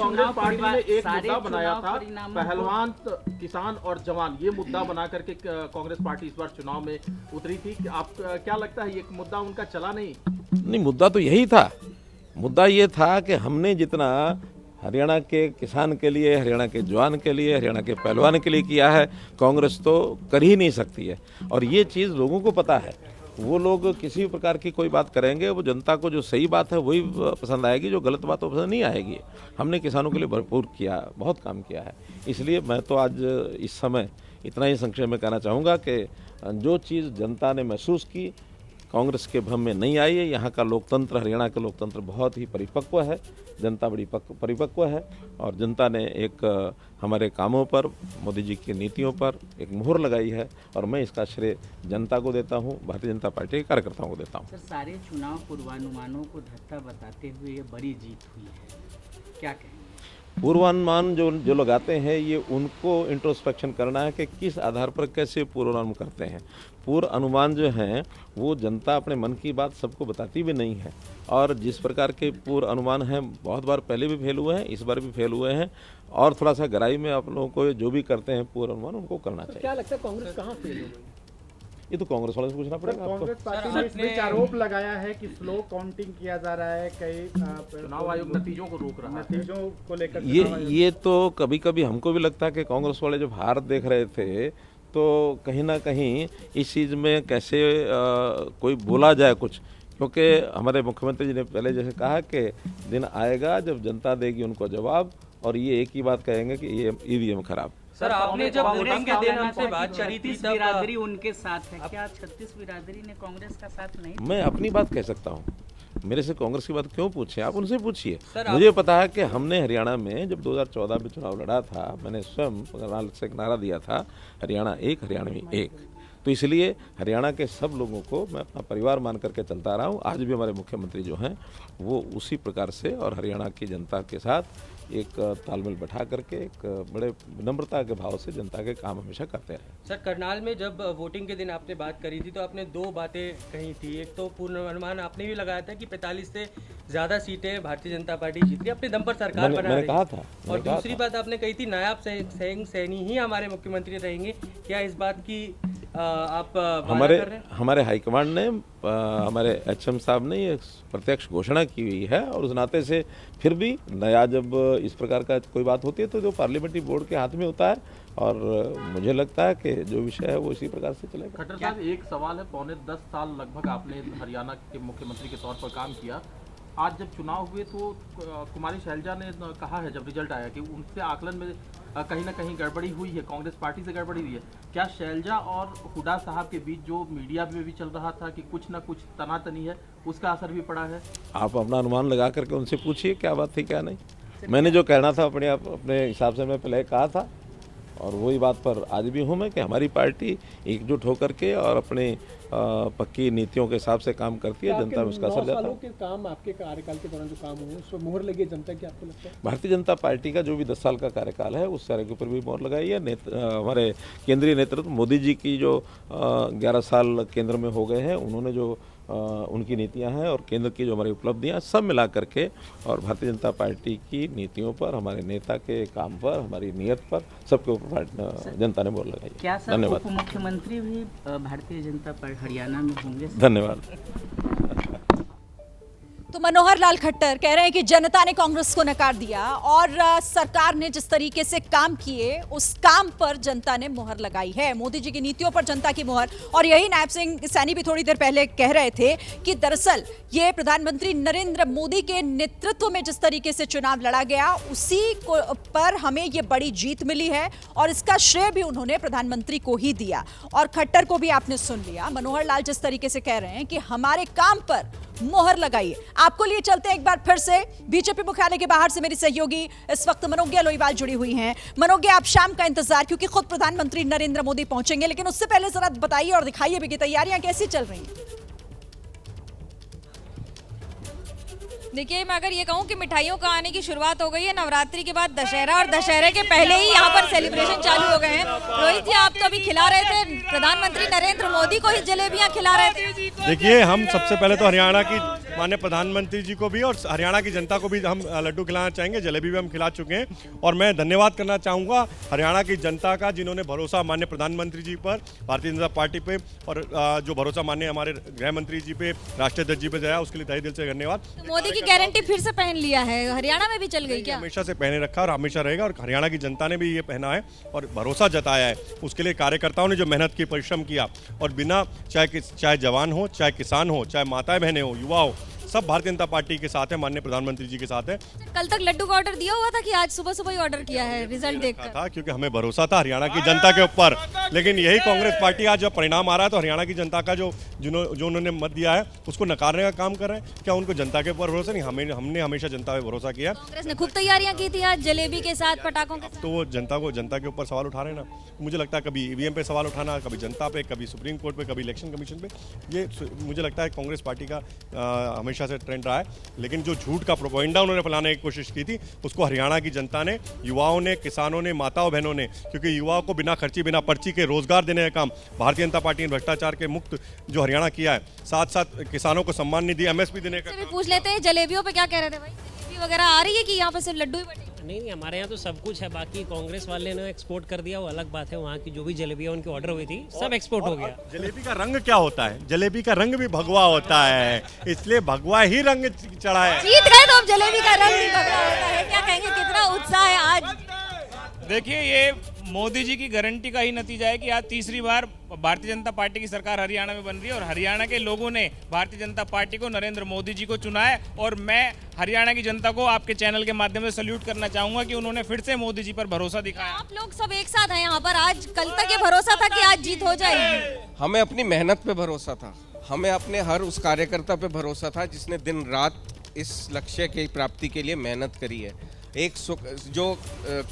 Speaker 8: एक मुद्दा बनाया था, पहलवान, किसान और जवान, ये मुद्दा बना करके कांग्रेस पार्टी इस बार चुनाव में उतरी थी। आप क्या लगता है ये मुद्दा उनका चला नहीं?
Speaker 7: मुद्दा तो यही था। मुद्दा ये था कि हमने जितना हरियाणा के किसान के लिए, हरियाणा के जवान के लिए, हरियाणा के पहलवान के लिए किया है, कांग्रेस तो कर ही नहीं सकती है। और ये चीज़ लोगों को पता है। वो लोग किसी भी प्रकार की कोई बात करेंगे, वो जनता को जो सही बात है वही पसंद आएगी, जो गलत बात है पसंद नहीं आएगी। हमने किसानों के लिए भरपूर किया, बहुत काम किया है। इसलिए मैं तो आज इस समय इतना ही संक्षेप में कहना चाहूँगा कि जो चीज़ जनता ने महसूस की, कांग्रेस के भ्रम में नहीं आई है। यहाँ का लोकतंत्र, हरियाणा का लोकतंत्र बहुत ही परिपक्व है, जनता बड़ी परिपक्व है और जनता ने एक हमारे कामों पर, मोदी जी की नीतियों पर एक मुहर लगाई है और मैं इसका श्रेय जनता को देता हूँ, भारतीय जनता पार्टी के कार्यकर्ताओं को देता हूँ।
Speaker 9: सर, सारे चुनाव पूर्वानुमानों को धत्ता बताते हुए ये बड़ी जीत हुई है, क्या कहेंगे?
Speaker 7: पूर्वानुमान जो लगाते हैं ये उनको इंट्रोस्पेक्शन करना है कि किस आधार पर कैसे पूर्वानुमान करते हैं। पूर्व अनुमान जो हैं वो जनता अपने मन की बात सबको बताती भी नहीं है और जिस प्रकार के पूर्व अनुमान हैं बहुत बार पहले भी फेल हुए हैं, इस बार भी फेल हुए हैं और थोड़ा सा गहराई में आप लोगों को जो भी करते हैं पूर्व अनुमान उनको करना चाहिए।
Speaker 8: क्या लगता है कांग्रेस कहाँ फेल हो गई?
Speaker 7: ये तो कांग्रेस वालों से पूछना पड़ेगा आपको।
Speaker 10: कांग्रेस पार्टी ने इस बीच आरोप लगाया है कि स्लो काउंटिंग किया जा रहा है, कई
Speaker 8: चुनाव आयोग नतीजों को रोक रहा है।
Speaker 10: नतीजों को लेकर
Speaker 7: ये तो कभी कभी हमको भी लगता है कि कांग्रेस वाले जब हार देख रहे थे तो कहीं ना कहीं इस चीज़ में कैसे कोई बोला जाए कुछ, क्योंकि हमारे मुख्यमंत्री जी ने पहले जैसे कहा कि दिन आएगा जब जनता देगी उनको जवाब और ये एक ही बात कहेंगे कि ये ईवीएम खराब।
Speaker 9: सर, आपने जब वोटिंग के दिन हमसे बात करी थी तब बिरादरी उनके साथ है, क्या 36 बिरादरी ने कांग्रेस का साथ नहीं?
Speaker 7: मैं अपनी बात कह सकता हूँ, मेरे से कांग्रेस की बात क्यों पूछे, आप उनसे पूछिए। मुझे पता है कि हमने हरियाणा में जब 2014 में चुनाव लड़ा था, मैंने स्वयं से एक नारा दिया था, हरियाणा एक, हरियाणवी एक। तो इसलिए हरियाणा के सब लोगों को मैं अपना परिवार मान करके चलता रहा हूँ। आज भी हमारे मुख्यमंत्री जो हैं वो उसी प्रकार से और हरियाणा की जनता के साथ एक तालमेल बैठा करके एक बड़े विनम्रता के भाव से जनता के काम हमेशा करते रहे।
Speaker 11: सर, करनाल में जब वोटिंग के दिन आपने बात करी थी तो आपने दो बातें कही थी। एक तो पूर्वानुमान आपने भी लगाया था कि 45 से ज़्यादा सीटें भारतीय जनता पार्टी जीत रही है, अपने दम पर सरकार बना रही है।
Speaker 7: मैंने कहा था।
Speaker 11: और दूसरी बात आपने कही थी नायब सैनी ही हमारे मुख्यमंत्री रहेंगे। क्या इस बात की आप
Speaker 7: हमारे हाईकमांड ने, हमारे एचएम साहब ने ये प्रत्यक्ष घोषणा की हुई है और उस नाते से फिर भी नया जब इस प्रकार का कोई बात होती है तो जो पार्लियामेंट्री बोर्ड के हाथ में होता है और मुझे लगता है कि जो विषय है वो इसी प्रकार से चलेगा।
Speaker 8: खट्टर साहब, एक सवाल है, पौने 10 साल लगभग आपने हरियाणा के मुख्यमंत्री के तौर पर काम किया। आज जब चुनाव हुए तो कुमारी शैलजा ने कहा है जब रिजल्ट आया कि उनसे आकलन में कहीं ना कहीं गड़बड़ी हुई है, कांग्रेस पार्टी से गड़बड़ी हुई है। क्या शैलजा और हुड्डा साहब के बीच जो मीडिया में भी चल रहा था कि कुछ ना कुछ तनातनी है, उसका असर भी पड़ा है?
Speaker 7: आप अपना अनुमान लगा करके उनसे पूछिए क्या बात थी क्या नहीं। मैंने जो कहना था अपने हिसाब से मैं पहले कहा था और वही बात पर आज भी हूँ मैं कि हमारी पार्टी एकजुट होकर के और अपने पक्की नीतियों के हिसाब से काम करती है, जनता में उसका असर जाता है।
Speaker 10: के काम, आपके कार्यकाल के दौरान जो काम हुए उस पर मोहर लगी जनता की, आपको लगता है?
Speaker 7: भारतीय जनता पार्टी का जो भी 10 साल का कार्यकाल है उस सारे के ऊपर भी मोहर लगाई है। हमारे केंद्रीय नेतृत्व मोदी जी की जो 11 साल केंद्र में हो गए हैं, उन्होंने जो उनकी नीतियां हैं और केंद्र की जो हमारी उपलब्धियां सब मिला करके और भारतीय जनता पार्टी की नीतियों पर, हमारे नेता के काम पर, हमारी नीयत पर, सबके ऊपर जनता ने मोहर लगाई।
Speaker 9: क्या सर उप मुख्यमंत्री भी भारतीय जनता पार्टी हरियाणा में होंगे?
Speaker 7: धन्यवाद।
Speaker 1: तो मनोहर लाल खट्टर कह रहे हैं कि जनता ने कांग्रेस को नकार दिया और सरकार ने जिस तरीके से काम किए उस काम पर जनता ने मुहर लगाई है, मोदी जी की नीतियों पर जनता की मुहर। और यही नायब सिंह सैनी भी थोड़ी देर पहले कह रहे थे कि दरअसल ये प्रधानमंत्री नरेंद्र मोदी के नेतृत्व में जिस तरीके से चुनाव लड़ा गया उसी को पर हमें ये बड़ी जीत मिली है और इसका श्रेय भी उन्होंने प्रधानमंत्री को ही दिया। और खट्टर को भी आपने सुन लिया, मनोहर लाल जिस तरीके से कह रहे हैं कि हमारे काम पर मोहर लगाइए। आपको लिए चलते हैं एक बार फिर से बीजेपी मुख्यालय के बाहर से मेरी सहयोगी इस वक्त मनोज्ञा लोईवाल जुड़ी हुई हैं। मनोज्ञा, आप शाम का इंतजार, क्योंकि खुद प्रधानमंत्री नरेंद्र मोदी पहुंचेंगे, लेकिन उससे पहले जरा बताइए और दिखाइए भी कि तैयारियां कैसी चल रही हैं।
Speaker 12: देखिए, मैं अगर ये कहूँ कि मिठाइयों का आने की शुरुआत हो गई है। नवरात्रि के बाद दशहरा और दशहरे के पहले ही यहाँ पर सेलिब्रेशन चालू हो गए हैं। रोहित जी, आप तो अभी खिला रहे थे प्रधानमंत्री नरेंद्र मोदी को ही जलेबियाँ खिला रहे थे।
Speaker 13: देखिए, हम सबसे पहले तो हरियाणा की माननीय प्रधानमंत्री जी को भी और हरियाणा की जनता को भी हम लड्डू खिलाना चाहेंगे, जलेबी भी हम खिला चुके हैं। और मैं धन्यवाद करना चाहूँगा हरियाणा की जनता का, जिन्होंने भरोसा माननीय प्रधानमंत्री जी पर, भारतीय जनता पार्टी पे और जो भरोसा माननीय हमारे गृह मंत्री जी पे, राष्ट्रीय अध्यक्ष जी पे दिया, उसके लिए तहे दिल से धन्यवाद।
Speaker 12: मोदी की गारंटी फिर से पहन लिया है, हरियाणा में भी चल गई क्या?
Speaker 13: हमेशा से पहने रखा और हमेशा रहेगा और हरियाणा की जनता ने भी ये पहना है और भरोसा जताया है। उसके लिए कार्यकर्ताओं ने जो मेहनत की, परिश्रम किया और बिना चाहे जवान हो, चाहे किसान हो, चाहे माताएं बहनें हो, युवा हो, सब भारतीय जनता पार्टी के साथ है, माननीय प्रधानमंत्री जी के साथ है।
Speaker 12: कल तक लड्डू का ऑर्डर दिया हुआ था कि आज सुबह सुबह ही ऑर्डर किया है रिजल्ट देखकर?
Speaker 13: था क्योंकि हमें भरोसा था हरियाणा की जनता के ऊपर। लेकिन यही कांग्रेस पार्टी आज जब परिणाम आ रहा है तो हरियाणा की जनता का जो उन्होंने मत दिया है उसको नकारने का काम कर रहे हैं। क्या उनको जनता के ऊपर भरोसा नहीं? हमने हमेशा जनता पे भरोसा किया।
Speaker 12: कांग्रेस ने खूब तैयारियां की थी आज जलेबी के साथ, पटाखों के साथ।
Speaker 13: तो वो जनता के ऊपर सवाल उठा रहे हैं ना। मुझे लगता है कभी ईवीएम पे सवाल उठाना, कभी जनता पे, कभी सुप्रीम कोर्ट पे, कभी इलेक्शन कमीशन पे, ये मुझे लगता है कांग्रेस पार्टी का हमेशा से ट्रेंड रहा है। लेकिन जो झूठ का प्रोपेगेंडा उन्होंने फैलाने की कोशिश की थी उसको हरियाणा की जनता ने, युवाओं ने, किसानों ने, माताओं बहनों ने, क्योंकि युवाओं को बिना खर्ची बिना पर्ची के रोजगार देने का काम भारतीय जनता पार्टी ने भ्रष्टाचार के मुक्त जो हरियाणा किया है, साथ साथ किसानों को सम्मान निधि एमएसपी देने का
Speaker 12: भी पूछ लेते हैं। जलेबियों पे क्या कह रहे थे भाई? जलेबी वगैरह आ रही है कि यहाँ पे सिर्फ लड्डू ही बटे?
Speaker 11: नहीं, हमारे यहाँ तो सब कुछ है। बाकी कांग्रेस वाले ने एक्सपोर्ट कर दिया, वो अलग बात है। वहाँ की जो भी जलेबी उनकी ऑर्डर हुई थी सब एक्सपोर्ट हो गया।
Speaker 13: जलेबी का रंग क्या होता है? जलेबी का रंग भी भगवा होता है, इसलिए भगवा ही रंग चढ़ा है।
Speaker 12: जीत गए तो अब जलेबी का रंग भी भगवा होता है। क्या कहेंगे, कितना उत्साह है आज?
Speaker 14: देखिए, ये मोदी जी की गारंटी का ही नतीजा है कि आज तीसरी बार भारतीय जनता पार्टी की सरकार हरियाणा में बन रही है और हरियाणा के लोगों ने भारतीय जनता पार्टी को, नरेंद्र मोदी जी को चुना है। और मैं हरियाणा की जनता को आपके चैनल के माध्यम से सल्यूट करना चाहूंगा कि उन्होंने फिर से मोदी जी पर भरोसा दिखाया।
Speaker 12: आप लोग सब एक साथ हैं यहाँ पर। आज कल तक ये भरोसा था कि आज जीत हो जाएगी।
Speaker 15: हमें अपनी मेहनत पे भरोसा था, हमें अपने हर उस कार्यकर्ता पे भरोसा था जिसने दिन रात इस लक्ष्य की प्राप्ति के लिए मेहनत करी है। एक जो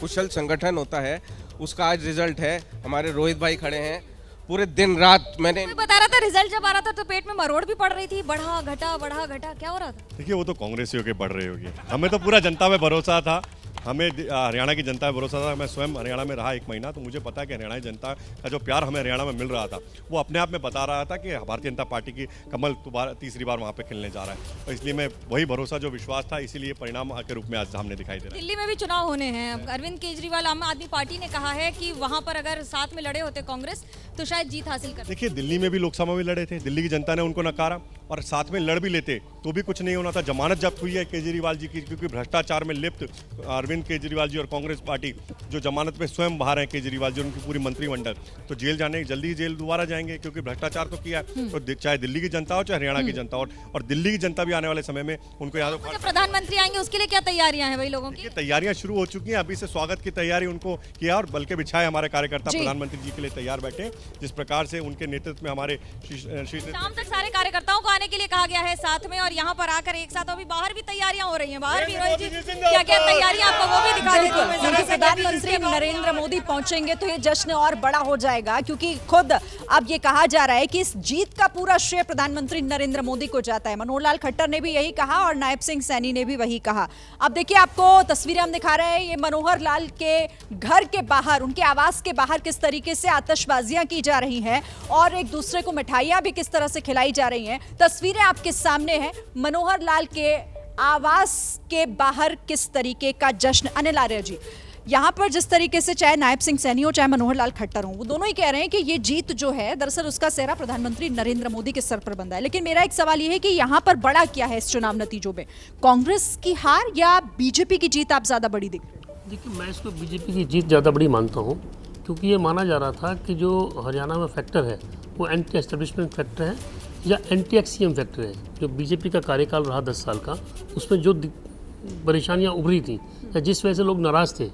Speaker 15: कुशल संगठन होता है उसका आज रिजल्ट है। हमारे रोहित भाई खड़े हैं, पूरे दिन रात मैंने
Speaker 12: बता रहा था रिजल्ट जब आ रहा था तो पेट में मरोड़ भी पड़ रही थी, बढ़ा घटा क्या हो रहा था?
Speaker 13: देखिए, वो तो कांग्रेसियों के बढ़ रही होगी, हमें तो पूरा जनता पे भरोसा था। हमें हरियाणा की जनता पे भरोसा था। मैं स्वयं हरियाणा में रहा 1 महीना, तो मुझे पता है कि हरियाणा की जनता का जो प्यार हमें हरियाणा में मिल रहा था वो अपने आप में बता रहा था कि भारतीय जनता पार्टी की कमल तीसरी बार वहाँ पे खिलने जा रहा है। तो इसलिए मैं वही भरोसा जो विश्वास था, इसीलिए परिणाम के रूप में आज सामने दिखाई दे रहा है।
Speaker 12: दिल्ली में भी चुनाव होने हैं। अरविंद केजरीवाल, आम आदमी पार्टी ने कहा है कि वहाँ पर अगर साथ में लड़े होते कांग्रेस तो शायद जीत हासिल कर।
Speaker 13: देखिए, दिल्ली में भी लोकसभा में लड़े थे, दिल्ली की जनता ने उनको नकारा, और साथ में लड़ भी लेते तो भी कुछ नहीं होना था। जमानत जब्त हुई है केजरीवाल जी की, क्योंकि भ्रष्टाचार में लिप्त अरविंद केजरीवाल जी और कांग्रेस पार्टी जो जमानत पे स्वयं बाहर है केजरीवाल जी, उनकी पूरी मंत्रिमंडल, तो जेल जाने जल्दी जेल दोबारा जाएंगे क्योंकि भ्रष्टाचार तो किया। तो चाहे दिल्ली की जनता हो चाहे हरियाणा की जनता हो, और दिल्ली की जनता भी आने वाले समय में उनको यहाँ
Speaker 12: प्रधानमंत्री आएंगे उसके लिए क्या तैयारियां हैं भाई लोगों की?
Speaker 13: तैयारियां शुरू हो चुकी हैं। अभी से स्वागत की तैयारी उनको किया और बल्कि बिछाए हमारे कार्यकर्ता प्रधानमंत्री जी के लिए तैयार बैठे। जिस प्रकार से उनके नेतृत्व में हमारे
Speaker 12: शाम तक सारे कार्यकर्ताओं को आने के लिए कहा गया है साथ में, और यहाँ पर आकर एक साथ। अभी बाहर भी तैयारियां हो रही हैं, बाहर भी क्या क्या तैयारियां आपको वो भी दिखा देती हूं।
Speaker 1: प्रधानमंत्री नरेंद्र मोदी पहुंचेंगे तो ये जश्न और बड़ा हो जाएगा, क्योंकि खुद अब ये कहा जा रहा है कि इस जीत का पूरा श्रेय प्रधानमंत्री नरेंद्र मोदी को जाता है। मनोहर लाल खट्टर ने भी यही कहा और नायब सिंह सैनी ने भी वही कहा। अब देखिए, आपको तस्वीरें हम दिखा रहे हैं। ये मनोहर लाल के घर के बाहर, उनके आवास के बाहर किस तरीके से आतिशबाजियां की जा रही हैं और एक दूसरे को मिठाइयां भी किस तरह से खिलाई जा रही हैं। तस्वीरें आपके सामने हैं मनोहर लाल के आवास के बाहर किस तरीके का जश्न। अनिल आर्य जी, यहाँ पर जिस तरीके से चाहे नायब सिंह सैनी हो चाहे मनोहर लाल खट्टर हो, वो दोनों ही कह रहे हैं कि ये जीत जो है दरअसल उसका सेहरा प्रधानमंत्री नरेंद्र मोदी के सर पर बंधा है। लेकिन मेरा एक सवाल ये है कि यहाँ पर बड़ा क्या है इस चुनाव नतीजों में, कांग्रेस की हार या बीजेपी की जीत आप ज्यादा बड़ी दिख रही है?
Speaker 16: देखिए, मैं इसको बीजेपी की जीत ज़्यादा बड़ी मानता हूँ, क्योंकि ये माना जा रहा था कि जो हरियाणा में फैक्टर है वो एंटी एस्टेब्लिशमेंट फैक्टर है या एंटी एक्सीएम फैक्टर है। जो बीजेपी का कार्यकाल रहा 10 साल का, उसमें जो परेशानियाँ उभरी थी या जिस वजह से लोग नाराज़ थे,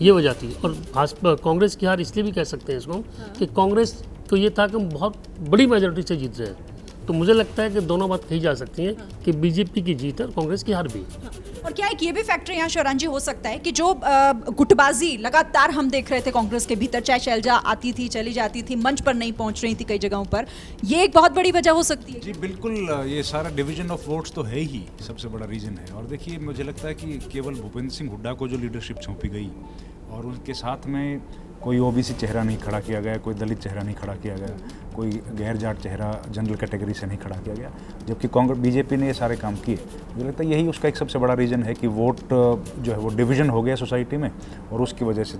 Speaker 16: ये वजह थी। और भाजपा कांग्रेस की हार इसलिए भी कह सकते हैं इसको कि कांग्रेस को ये था कि हम बहुत बड़ी मेजोरिटी से जीत रहे हैं। तो मुझे लगता है कि दोनों बात कही जा सकती हैं कि बीजेपी की जीत है और कांग्रेस की हार भी।
Speaker 1: और क्या एक ये भी फैक्टर यहाँ शिवरान जी हो सकता है कि जो गुटबाजी लगातार हम देख रहे थे कांग्रेस के भीतर, चाहे शैलजा आती थी चली जाती थी, मंच पर नहीं पहुंच रही थी कई जगहों पर, ये एक बहुत बड़ी वजह हो सकती है?
Speaker 17: जी बिल्कुल, ये सारा डिवीजन ऑफ वोट्स तो है ही सबसे बड़ा रीज़न है। और देखिए, मुझे लगता है कि केवल भूपेंद्र सिंह हुड्डा को जो लीडरशिप सौंपी गई और उनके साथ में कोई ओबीसी चेहरा नहीं खड़ा किया गया, कोई दलित चेहरा नहीं खड़ा किया गया, कोई गैर जाट चेहरा जनरल कैटेगरी से नहीं खड़ा किया गया, जबकि कांग्रेस बीजेपी ने ये सारे काम किए। मुझे लगता है यही उसका एक सबसे बड़ा रीज़न है कि वोट जो है वो डिवीज़न हो गया सोसाइटी में, और उसकी वजह से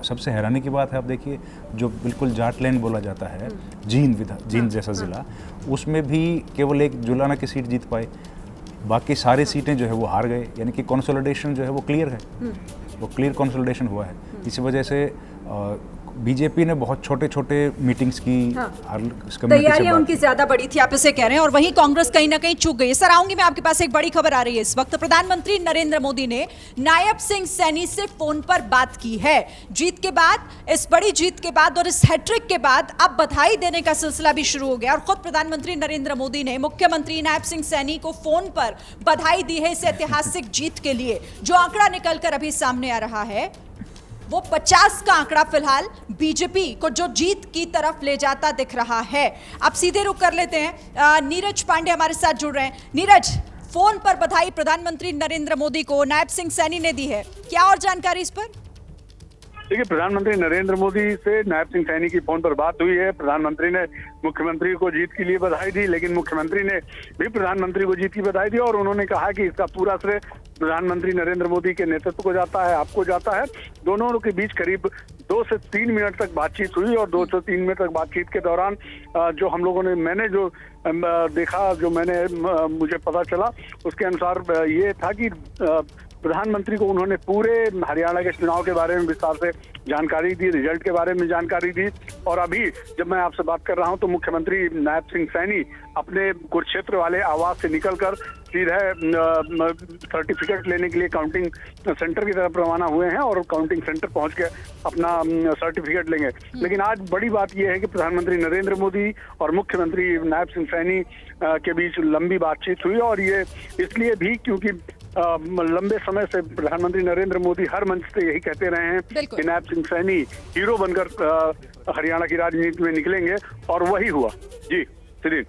Speaker 17: सबसे हैरानी की बात है, आप देखिए जो बिल्कुल जाट लैंड बोला जाता है, जींद जैसा ज़िला, उसमें भी केवल एक जुलाना की सीट जीत पाए, बाकी सारी सीटें जो है वो हार गए। यानी कि कंसोलिडेशन जो है वो क्लियर है, वो क्लियर कंसोलिडेशन हुआ है। इसी वजह से बीजेपी ने बहुत छोटे छोटे मीटिंग्स की।
Speaker 1: हाँ।
Speaker 17: तैयारियां
Speaker 1: उनकी ज्यादा बड़ी थी, आप इसे कह रहे हैं, और वहीं कांग्रेस कहीं ना कहीं चूक गई। सर आऊंगी मैं आपके पास, एक बड़ी खबर आ रही है इस वक्त। प्रधानमंत्री नरेंद्र मोदी ने नायब सिंह सैनी से फोन पर बात की है जीत के बाद, इस बड़ी जीत के बाद और इस हैट्रिक के बाद अब बधाई देने का सिलसिला भी शुरू हो गया और खुद प्रधानमंत्री नरेंद्र मोदी ने मुख्यमंत्री नायब सिंह सैनी को फोन पर बधाई दी है इस ऐतिहासिक जीत के लिए। जो आंकड़ा निकलकर अभी सामने आ रहा है वो 50 का आंकड़ा फिलहाल बीजेपी को जो जीत की तरफ ले जाता दिख रहा है। अब सीधे रुख कर लेते हैं, नीरज पांडे हमारे साथ जुड़ रहे हैं। नीरज, फोन पर बधाई प्रधानमंत्री नरेंद्र मोदी को नायब सिंह सैनी ने दी है, क्या और जानकारी इस पर?
Speaker 18: देखिए, प्रधानमंत्री नरेंद्र मोदी से नायब सिंह सैनी की फोन पर बात हुई है। प्रधानमंत्री ने मुख्यमंत्री को जीत के लिए बधाई दी, लेकिन मुख्यमंत्री ने भी प्रधानमंत्री को जीत की बधाई दी और उन्होंने कहा कि इसका पूरा श्रेय प्रधानमंत्री नरेंद्र मोदी के नेतृत्व को जाता है, आपको जाता है। दोनों के बीच करीब 2 से 3 मिनट तक बातचीत हुई और 2 से 3 मिनट तक बातचीत के दौरान जो हम लोगों ने मैंने जो देखा, जो मुझे पता चला, उसके अनुसार ये था कि प्रधानमंत्री को उन्होंने पूरे हरियाणा के चुनाव के बारे में विस्तार से जानकारी दी, रिजल्ट के बारे में जानकारी दी। और अभी जब मैं आपसे बात कर रहा हूं तो मुख्यमंत्री नायब सिंह सैनी अपने कुरुक्षेत्र वाले आवास से निकलकर सीधे सर्टिफिकेट लेने के लिए काउंटिंग सेंटर की तरफ रवाना हुए हैं और काउंटिंग सेंटर पहुंच के अपना सर्टिफिकेट लेंगे। लेकिन आज बड़ी बात यह है कि प्रधानमंत्री नरेंद्र मोदी और मुख्यमंत्री नायब सिंह सैनी के बीच लंबी बातचीत हुई और ये इसलिए भी क्योंकि लंबे समय से प्रधानमंत्री नरेंद्र मोदी हर मंच से यही कहते रहे हैं कि नायब सिंह सैनी हीरो बनकर हरियाणा की राजनीति में निकलेंगे और वही हुआ। जी सीधे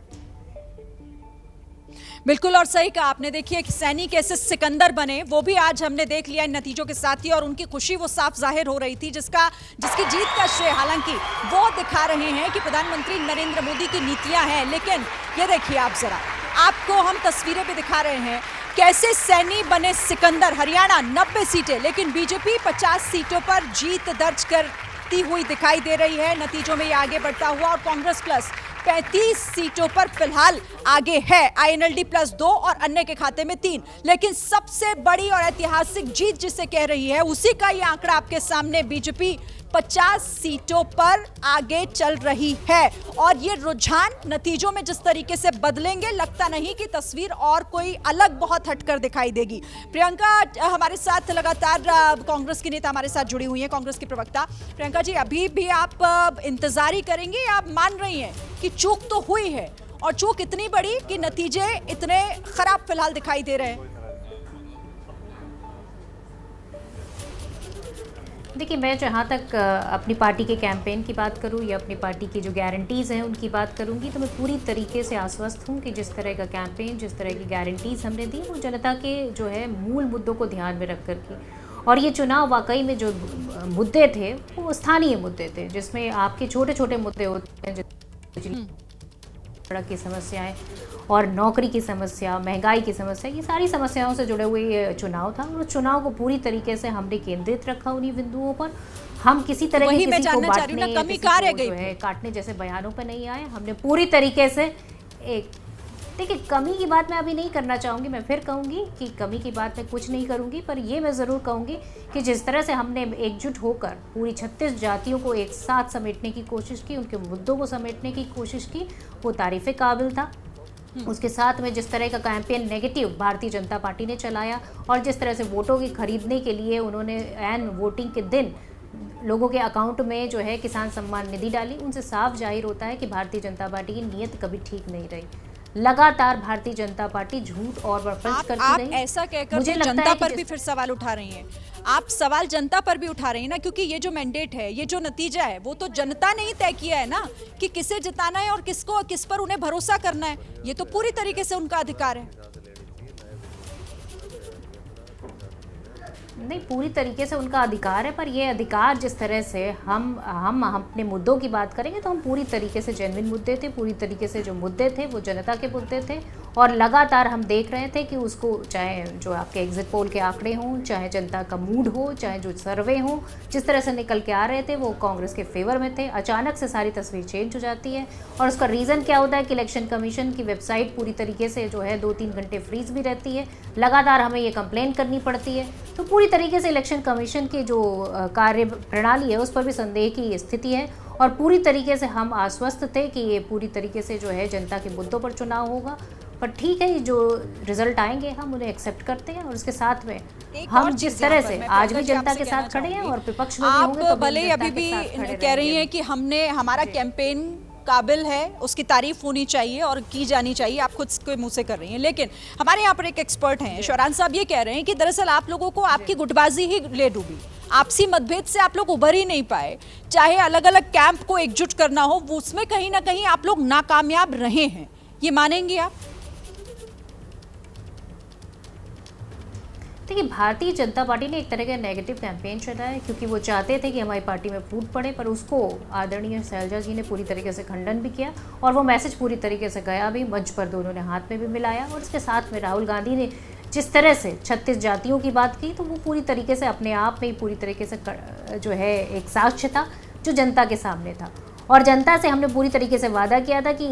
Speaker 1: बिल्कुल, और सही कहा आपने। देखिए कि सैनी कैसे सिकंदर बने वो भी आज हमने देख लिया इन नतीजों के साथ ही, और उनकी खुशी वो साफ जाहिर हो रही थी, जिसकी जीत का श्रेय हालांकि वो दिखा रहे हैं कि प्रधानमंत्री नरेंद्र मोदी की नीतियां हैं। लेकिन ये देखिए आप जरा, आपको हम तस्वीरें भी दिखा रहे हैं कैसे सैनी बने सिकंदर। हरियाणा 90 सीटें, लेकिन बीजेपी 50 सीटों पर जीत दर्ज करती हुई दिखाई दे रही है। नतीजों में ये आगे बढ़ता हुआ और कांग्रेस प्लस 35 सीटों पर फिलहाल आगे है, INLD प्लस 2 और अन्य के खाते में 3। लेकिन सबसे बड़ी और ऐतिहासिक जीत जिसे कह रही है उसी का ये आंकड़ा आपके सामने, बीजेपी 50 सीटों पर आगे चल रही है। और ये रुझान नतीजों में जिस तरीके से बदलेंगे, लगता नहीं कि तस्वीर और कोई अलग बहुत हटकर दिखाई देगी। प्रियंका हमारे साथ लगातार, कांग्रेस की नेता हमारे साथ जुड़ी हुई हैं, कांग्रेस की प्रवक्ता। प्रियंका जी, अभी भी आप इंतजार ही करेंगे या आप मान रही हैं कि चूक तो हुई है और चूक इतनी बड़ी कि नतीजे इतने खराब फिलहाल दिखाई दे रहे हैं?
Speaker 4: देखिए, मैं जहाँ तक अपनी पार्टी के कैंपेन की बात करूँ या अपनी पार्टी की जो गारंटीज़ हैं उनकी बात करूँगी, तो मैं पूरी तरीके से आश्वस्त हूँ कि जिस तरह का कैंपेन, जिस तरह की गारंटीज़ हमने दी वो जनता के जो है मूल मुद्दों को ध्यान में रख करके। और ये चुनाव वाकई में जो मुद्दे थे वो स्थानीय मुद्दे थे, जिसमें आपके छोटे छोटे मुद्दे होते हैं, सड़क की समस्याएं और नौकरी की समस्या, महंगाई की समस्या, ये सारी समस्याओं से जुड़े हुए ये चुनाव था। और चुनाव को पूरी तरीके से हमने केंद्रित रखा उन्हीं बिंदुओं पर। हम किसी तरह की किसी को बांटने, जो है काटने जैसे बयानों पर नहीं आए। हमने पूरी तरीके से देखिए, कमी की बात मैं अभी नहीं करना चाहूँगी, मैं फिर कहूँगी कि कमी की बात मैं कुछ नहीं करूँगी, पर ये मैं ज़रूर कहूँगी कि जिस तरह से हमने एकजुट होकर पूरी 36 जातियों को एक साथ समेटने की कोशिश की, उनके मुद्दों को समेटने की कोशिश की, वो तारीफ़े काबिल था। उसके साथ में जिस तरह का campaign negative Bharatiya Janata party ने चलाया और जिस तरह से वोटों की खरीदने के लिए उन्होंने एन वोटिंग के दिन लोगों के अकाउंट में जो है किसान सम्मान निधि डाली, उनसे साफ जाहिर होता है कि भारतीय जनता पार्टी की नीयत कभी ठीक नहीं रही। लगातार भारतीय जनता पार्टी झूठ और बरफर्ज करती रही।
Speaker 1: ऐसा कहकर जनता पर भी फिर सवाल उठा रही हैं। आप सवाल जनता पर भी उठा रही हैं ना, क्योंकि ये जो मैंडेट है, ये जो नतीजा है, वो तो जनता ने ही तय किया है ना कि किसे जिताना है और किस पर उन्हें भरोसा करना है। ये तो पूरी तरीके से उनका अधिकार है।
Speaker 4: नहीं, पूरी तरीके से उनका अधिकार है, पर ये अधिकार जिस तरह से हम अपने मुद्दों की बात करेंगे तो हम पूरी तरीके से जेन्युइन मुद्दे थे, पूरी तरीके से जो मुद्दे थे वो जनता के मुद्दे थे और लगातार हम देख रहे थे कि उसको, चाहे जो आपके एग्जिट पोल के आंकड़े हों, चाहे जनता का मूड हो, चाहे जो सर्वे हो, जिस तरह से निकल के आ रहे थे वो कांग्रेस के फेवर में थे। अचानक से सारी तस्वीर चेंज हो जाती है और उसका रीज़न क्या होता है कि इलेक्शन कमीशन की वेबसाइट पूरी तरीके से जो है 2-3 घंटे फ्रीज भी रहती है, लगातार हमें ये कंप्लेन करनी पड़ती है। तो पूरी तरीके से इलेक्शन कमीशन की जो कार्य प्रणाली है उस पर भी संदेह की स्थिति है और पूरी तरीके से हम आश्वस्त थे कि ये पूरी तरीके से जो है जनता के मुद्दों पर चुनाव होगा। पर ठीक है, जो रिजल्ट आएंगे हम उन्हें एक्सेप्ट करते हैं और उसके साथ में हम जिस तरह से आज भी जनता के साथ खड़े हैं और विपक्ष में भी होंगे,
Speaker 1: आप भले अभी भी कह रही हैं कि हमारा कैंपेन काबिल है, उसकी तारीफ होनी चाहिए और की जानी चाहिए, आप खुद के मुंह से कर रही हैं, लेकिन हमारे यहाँ पर एक एक्सपर्ट हैं शौरान साहब, ये कह रहे हैं कि दरअसल आप लोगों को आपकी गुटबाजी ही ले डूबी, आपसी मतभेद से आप लोग उभर ही नहीं पाए, चाहे अलग अलग कैंप को एकजुट करना हो उसमें कहीं ना कहीं आप लोग नाकामयाब रहे हैं, ये मानेंगे आप?
Speaker 4: देखिए, भारतीय जनता पार्टी ने एक तरह का नेगेटिव कैंपेन चला है क्योंकि वो चाहते थे कि हमारी पार्टी में फूट पड़े, पर उसको आदरणीय शैलजा जी ने पूरी तरीके से खंडन भी किया और वो मैसेज पूरी तरीके से गया भी, मंच पर दोनों ने हाथ में भी मिलाया। और इसके साथ में राहुल गांधी ने जिस तरह से 36 जातियों की बात की तो वो पूरी तरीके से अपने आप में ही पूरी तरीके से जो है एक साक्ष्य था जो जनता के सामने था और जनता से हमने पूरी तरीके से वादा किया था कि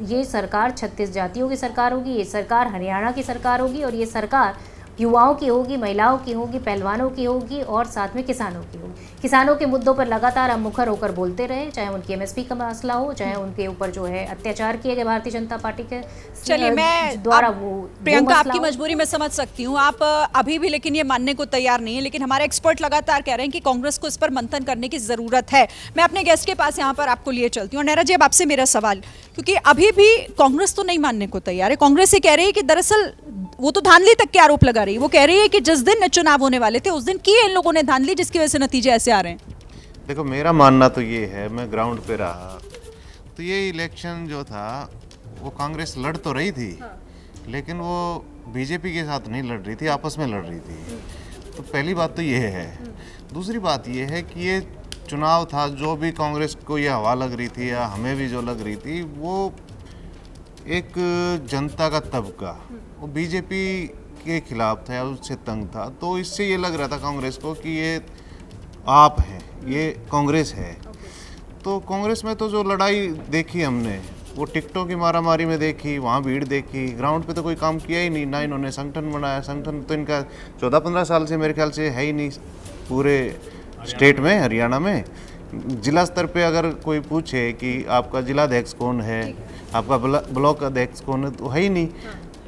Speaker 4: ये सरकार 36 जातियों की सरकार होगी, ये सरकार हरियाणा की सरकार होगी और ये सरकार युवाओं की होगी, महिलाओं की होगी, पहलवानों की होगी और साथ में किसानों की होगी। किसानों के मुद्दों पर लगातार हम मुखर होकर बोलते रहे, चाहे उनकी एमएसपी का मसला हो, चाहे उनके ऊपर जो है अत्याचार किए गए भारतीय जनता पार्टी के
Speaker 1: चलिए मैं
Speaker 4: द्वारा वो
Speaker 1: प्रियंका आपकी मजबूरी में समझ सकती हूँ, आप अभी भी लेकिन ये मानने को तैयार नहीं है, लेकिन हमारे एक्सपर्ट लगातार कह रहे हैं कि कांग्रेस को इस पर मंथन करने की जरूरत है। मैं अपने गेस्ट के पास यहाँ पर आपको लिए चलती हूँ। नेहरा जी, अब आपसे मेरा सवाल, क्योंकि अभी भी कांग्रेस तो नहीं मानने को तैयार है, कांग्रेस ये कह रही है कि दरअसल वो तो धांधली तक के आरोप लगा रही है, वो कह रही है कि जिस दिन चुनाव होने वाले थे उस दिन की इन लोगों ने धांधली जिसकी वजह से नतीजे ऐसे आ रहे हैं।
Speaker 19: देखो, मेरा मानना तो ये है, मैं ग्राउंड पे रहा तो ये इलेक्शन जो था वो कांग्रेस लड़ तो रही थी लेकिन वो बीजेपी के साथ नहीं लड़ रही थी, आपस में लड़ रही थी। तो पहली बात तो ये है। दूसरी बात ये है कि ये चुनाव था, जो भी कांग्रेस को ये हवा लग रही थी या हमें भी जो लग रही थी, वो एक जनता का तबका वो बीजेपी के खिलाफ था, उससे तंग था। तो इससे ये लग रहा था कांग्रेस को कि ये आप हैं, ये कांग्रेस है। तो कांग्रेस में तो जो लड़ाई देखी हमने वो टिकटों की मारामारी में देखी, वहाँ भीड़ देखी, ग्राउंड पे तो कोई काम किया ही नहीं। ना इन्होंने संगठन बनाया, संगठन तो इनका 14-15 साल से मेरे ख्याल से है ही नहीं पूरे स्टेट में, हरियाणा में। जिला स्तर पे अगर कोई पूछे कि आपका जिलाध्यक्ष कौन है, आपका ब्लॉक अध्यक्ष कौन है, तो है ही नहीं।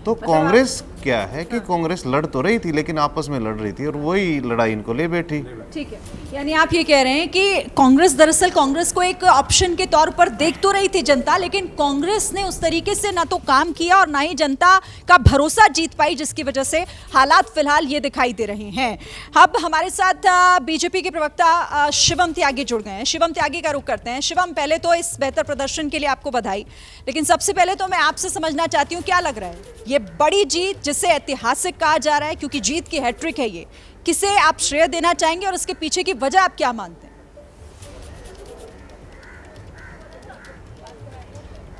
Speaker 19: तो कांग्रेस क्या है कि कांग्रेस लड़ तो रही थी लेकिन आपस में लड़ रही थी और वही लड़ाई इनको ले बैठी।
Speaker 1: ठीक है, यानी आप ये कह रहे हैं कि कांग्रेस दरअसल कांग्रेस को एक ऑप्शन के तौर पर देख तो रही थी जनता, लेकिन कांग्रेस ने उस तरीके से ना तो काम किया और ना ही जनता का भरोसा जीत पाई, जिसकी वजह से हालात फिलहाल ये दिखाई दे रहे हैं। अब हमारे साथ बीजेपी के प्रवक्ता शिवम त्यागी जुड़ गए हैं। शिवम त्यागी का रुख करते हैं। शिवम, पहले तो इस बेहतर प्रदर्शन के लिए आपको बधाई, लेकिन सबसे पहले तो मैं आपसे समझना चाहती हूँ क्या लग रहा है ये बड़ी जीत जिसे ऐतिहासिक कहा जा रहा है, क्योंकि जीत की हैट्रिक है ये, किसे आप श्रेय देना चाहेंगे और इसके पीछे की वजह आप क्या मानते हैं?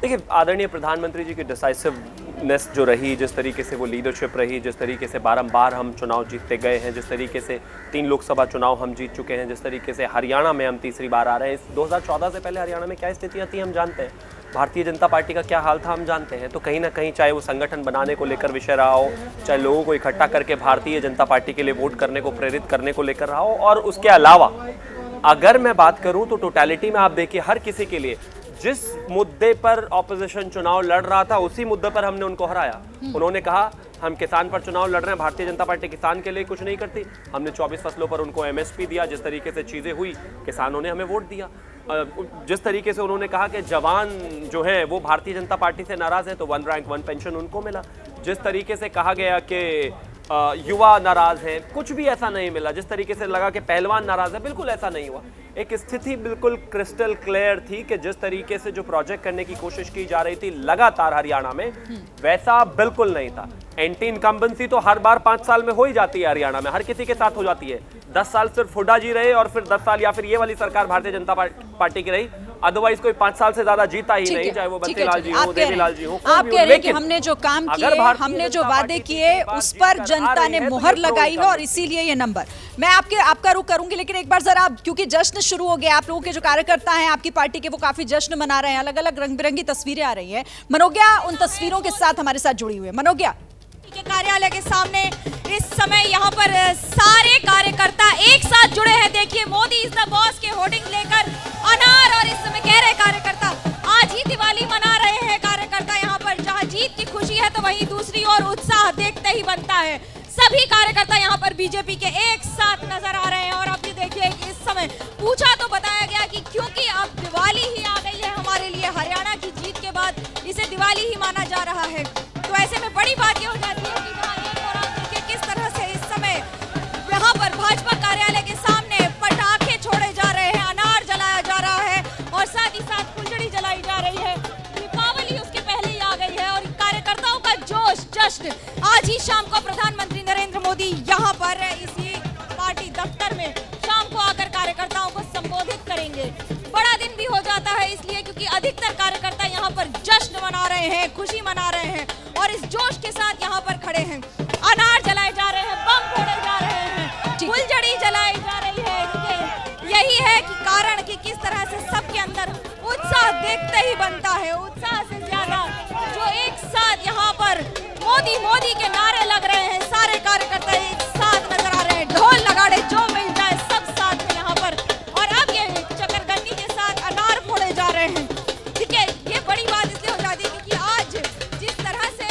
Speaker 5: देखिए, आदरणीय प्रधानमंत्री जी की डिसाइसिवनेस जो रही, जिस तरीके से वो लीडरशिप रही, जिस तरीके से बारंबार हम चुनाव जीतते गए हैं, जिस तरीके से 3 लोकसभा चुनाव हम जीत चुके हैं, जिस तरीके से हरियाणा में हम तीसरी बार आ रहे हैं। 2014 से पहले हरियाणा में क्या स्थितियाँ थी हम जानते हैं, भारतीय जनता पार्टी का क्या हाल था हम जानते हैं। तो कहीं ना कहीं चाहे वो संगठन बनाने को लेकर विषय रहा हो, चाहे लोगों को इकट्ठा करके भारतीय जनता पार्टी के लिए वोट करने को प्रेरित करने को लेकर रहा हो, और उसके अलावा अगर मैं बात करूं तो टोटलिटी में आप देखिए हर किसी के लिए जिस मुद्दे पर ऑपोजिशन चुनाव लड़ रहा था उसी मुद्दे पर हमने उनको हराया। उन्होंने कहा हम किसान पर चुनाव लड़ रहे हैं, भारतीय जनता पार्टी किसान के लिए कुछ नहीं करती, हमने 24 फसलों पर उनको एमएसपी दिया, जिस तरीके से चीज़ें हुई किसानों ने हमें वोट दिया। जिस तरीके से उन्होंने कहा कि जवान जो है वो भारतीय जनता पार्टी से नाराज़ है तो 1 रैंक 1 पेंशन उनको मिला। जिस तरीके से कहा गया कि युवा नाराज हैं, कुछ भी ऐसा नहीं मिला। जिस तरीके से लगा कि पहलवान नाराज है, बिल्कुल ऐसा नहीं हुआ। एक स्थिति बिल्कुल क्रिस्टल क्लियर थी कि जिस तरीके से जो प्रोजेक्ट करने की कोशिश की जा रही थी लगातार हरियाणा में, वैसा बिल्कुल नहीं था। एंटी इनकम्बेंसी तो हर बार 5 साल में हो ही जाती है हरियाणा में, हर किसी के साथ हो जाती है। 10 साल सिर्फ हुड्डा जी रहे और फिर 10 साल या फिर ये वाली सरकार भारतीय जनता पार्टी की रही, अदरवाइज कोई 5 साल से ज्यादा जीता ही नहीं, चाहे वो बंसीलाल जी हो, देवीलाल जी हो।
Speaker 1: आप कह रहे हैं कि हमने जो काम किए, हमने जो वादे किए, उस पर जनता ने मुहर लगाई है और इसीलिए ये नंबर। मैं आपका रुख करूंगी, लेकिन एक बार जरा, क्योंकि जश्न शुरू हो गया, आप लोगों के जो कार्यकर्ता हैं आपकी पार्टी के, वो काफी जश्न मना रहे हैं, अलग अलग रंग बिरंगी तस्वीरें आ रही हैं। मनोज्ञा उन तस्वीरों के साथ हमारे साथ जुड़ी हुई है। मनोज्ञा,
Speaker 12: के कार्यालय के सामने इस समय यहाँ पर सारे कार्यकर्ता एक साथ जुड़े हैं। देखिए, मोदी इज द बॉस के होर्डिंग लेकर अनार, और इस समय कह रहे कार्यकर्ता आज ही दिवाली मना रहे हैं। कार्यकर्ता यहाँ पर जहाँ जीत की खुशी है तो वहीं दूसरी ओर उत्साह देखते ही बनता है। सभी कार्यकर्ता यहाँ पर बीजेपी के एक साथ नजर आ रहे हैं। और अभी देखिए, इस समय पूछा तो बताया गया कि क्योंकि अब दिवाली ही आ गई है हमारे लिए, हरियाणा की जीत के बाद इसे दिवाली ही माना जा रहा है। तो ऐसे में बड़ी बात ये हो जाती है कि जहाँ एक दौरान देखिए किस तरह से इस समय यहाँ पर भाजपा कार्यालय के सामने पटाखे छोड़े जा रहे हैं, अनार जलाया जा रहा है और साथ ही साथ फुलझड़ी जलाई जा रही है। दीपावली उसके पहले ही आ गई है और कार्यकर्ताओं का जोश, जश्न। आज ही शाम को प्रधानमंत्री नरेंद्र मोदी यहाँ पर इसी पार्टी दफ्तर में शाम को आकर कार्यकर्ताओं को संबोधित करेंगे। बड़ा दिन भी हो जाता है इसलिए क्योंकि अधिकतर कार्यकर्ता यहाँ पर जश्न मना रहे हैं, खुशी मना रहे हैं और इस जोश के साथ यहाँ पर खड़े हैं। अनार जलाए जा रहे हैं, बम फोड़े जा रहे हैं, फुलझड़ी जलाई जा रही है। यही है कि कारण कि किस तरह से सबके अंदर उत्साह देखते ही बनता है। उत्साह से ज्यादा जो एक साथ यहाँ पर मोदी मोदी के नारे लग रहे हैं, सारे कार्यकर्ता एक साथ नजर आ रहे हैं, ढोल नगाड़े जो मिल जाए सब साथ में यहाँ पर। और अब ये चकरगन्नी के साथ अनार फोड़े जा रहे हैं। ठीक है, ये बड़ी बात इसलिए हो जाती है क्योंकि आज जिस तरह से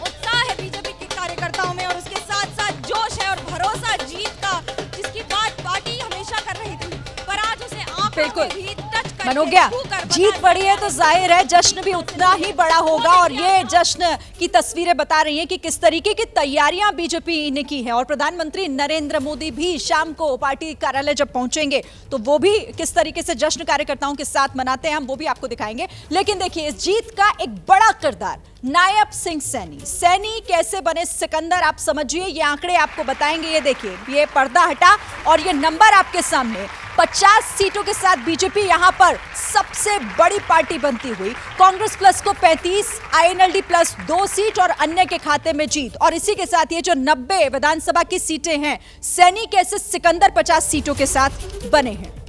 Speaker 12: उत्साह है बीजेपी के कार्यकर्ताओं में और उसके साथ साथ जोश है और भरोसा जीत का, जिसकी बात पार्टी हमेशा कर रही थी, पर आज उसे आंखों में भी टच करके
Speaker 1: मनोज्ञा, जीत बड़ी है तो जाहिर है जश्न भी उतना ही बड़ा होगा। और ये जश्न की तस्वीरें बता रही हैं कि किस तरीके की तैयारियां बीजेपी ने की है। और प्रधानमंत्री नरेंद्र मोदी भी शाम को पार्टी कार्यालय जब पहुंचेंगे तो वो भी किस तरीके से जश्न कार्यकर्ताओं के साथ मनाते हैं, हम वो भी आपको दिखाएंगे। लेकिन देखिए, इस जीत का एक बड़ा किरदार नायब सिंह सैनी। सैनी कैसे बने सिकंदर, आप समझिए, ये आंकड़े आपको बताएंगे। ये देखिए, ये पर्दा हटा और ये नंबर आपके सामने। 50 सीटों के साथ बीजेपी यहां पर सबसे बड़ी पार्टी बनती हुई। कांग्रेस प्लस को 35, आईएनएलडी प्लस 2 सीट और अन्य के खाते में जीत। और इसी के साथ ये जो 90 विधानसभा की सीटें हैं, सैनी कैसे सिकंदर 50 सीटों के साथ बने हैं।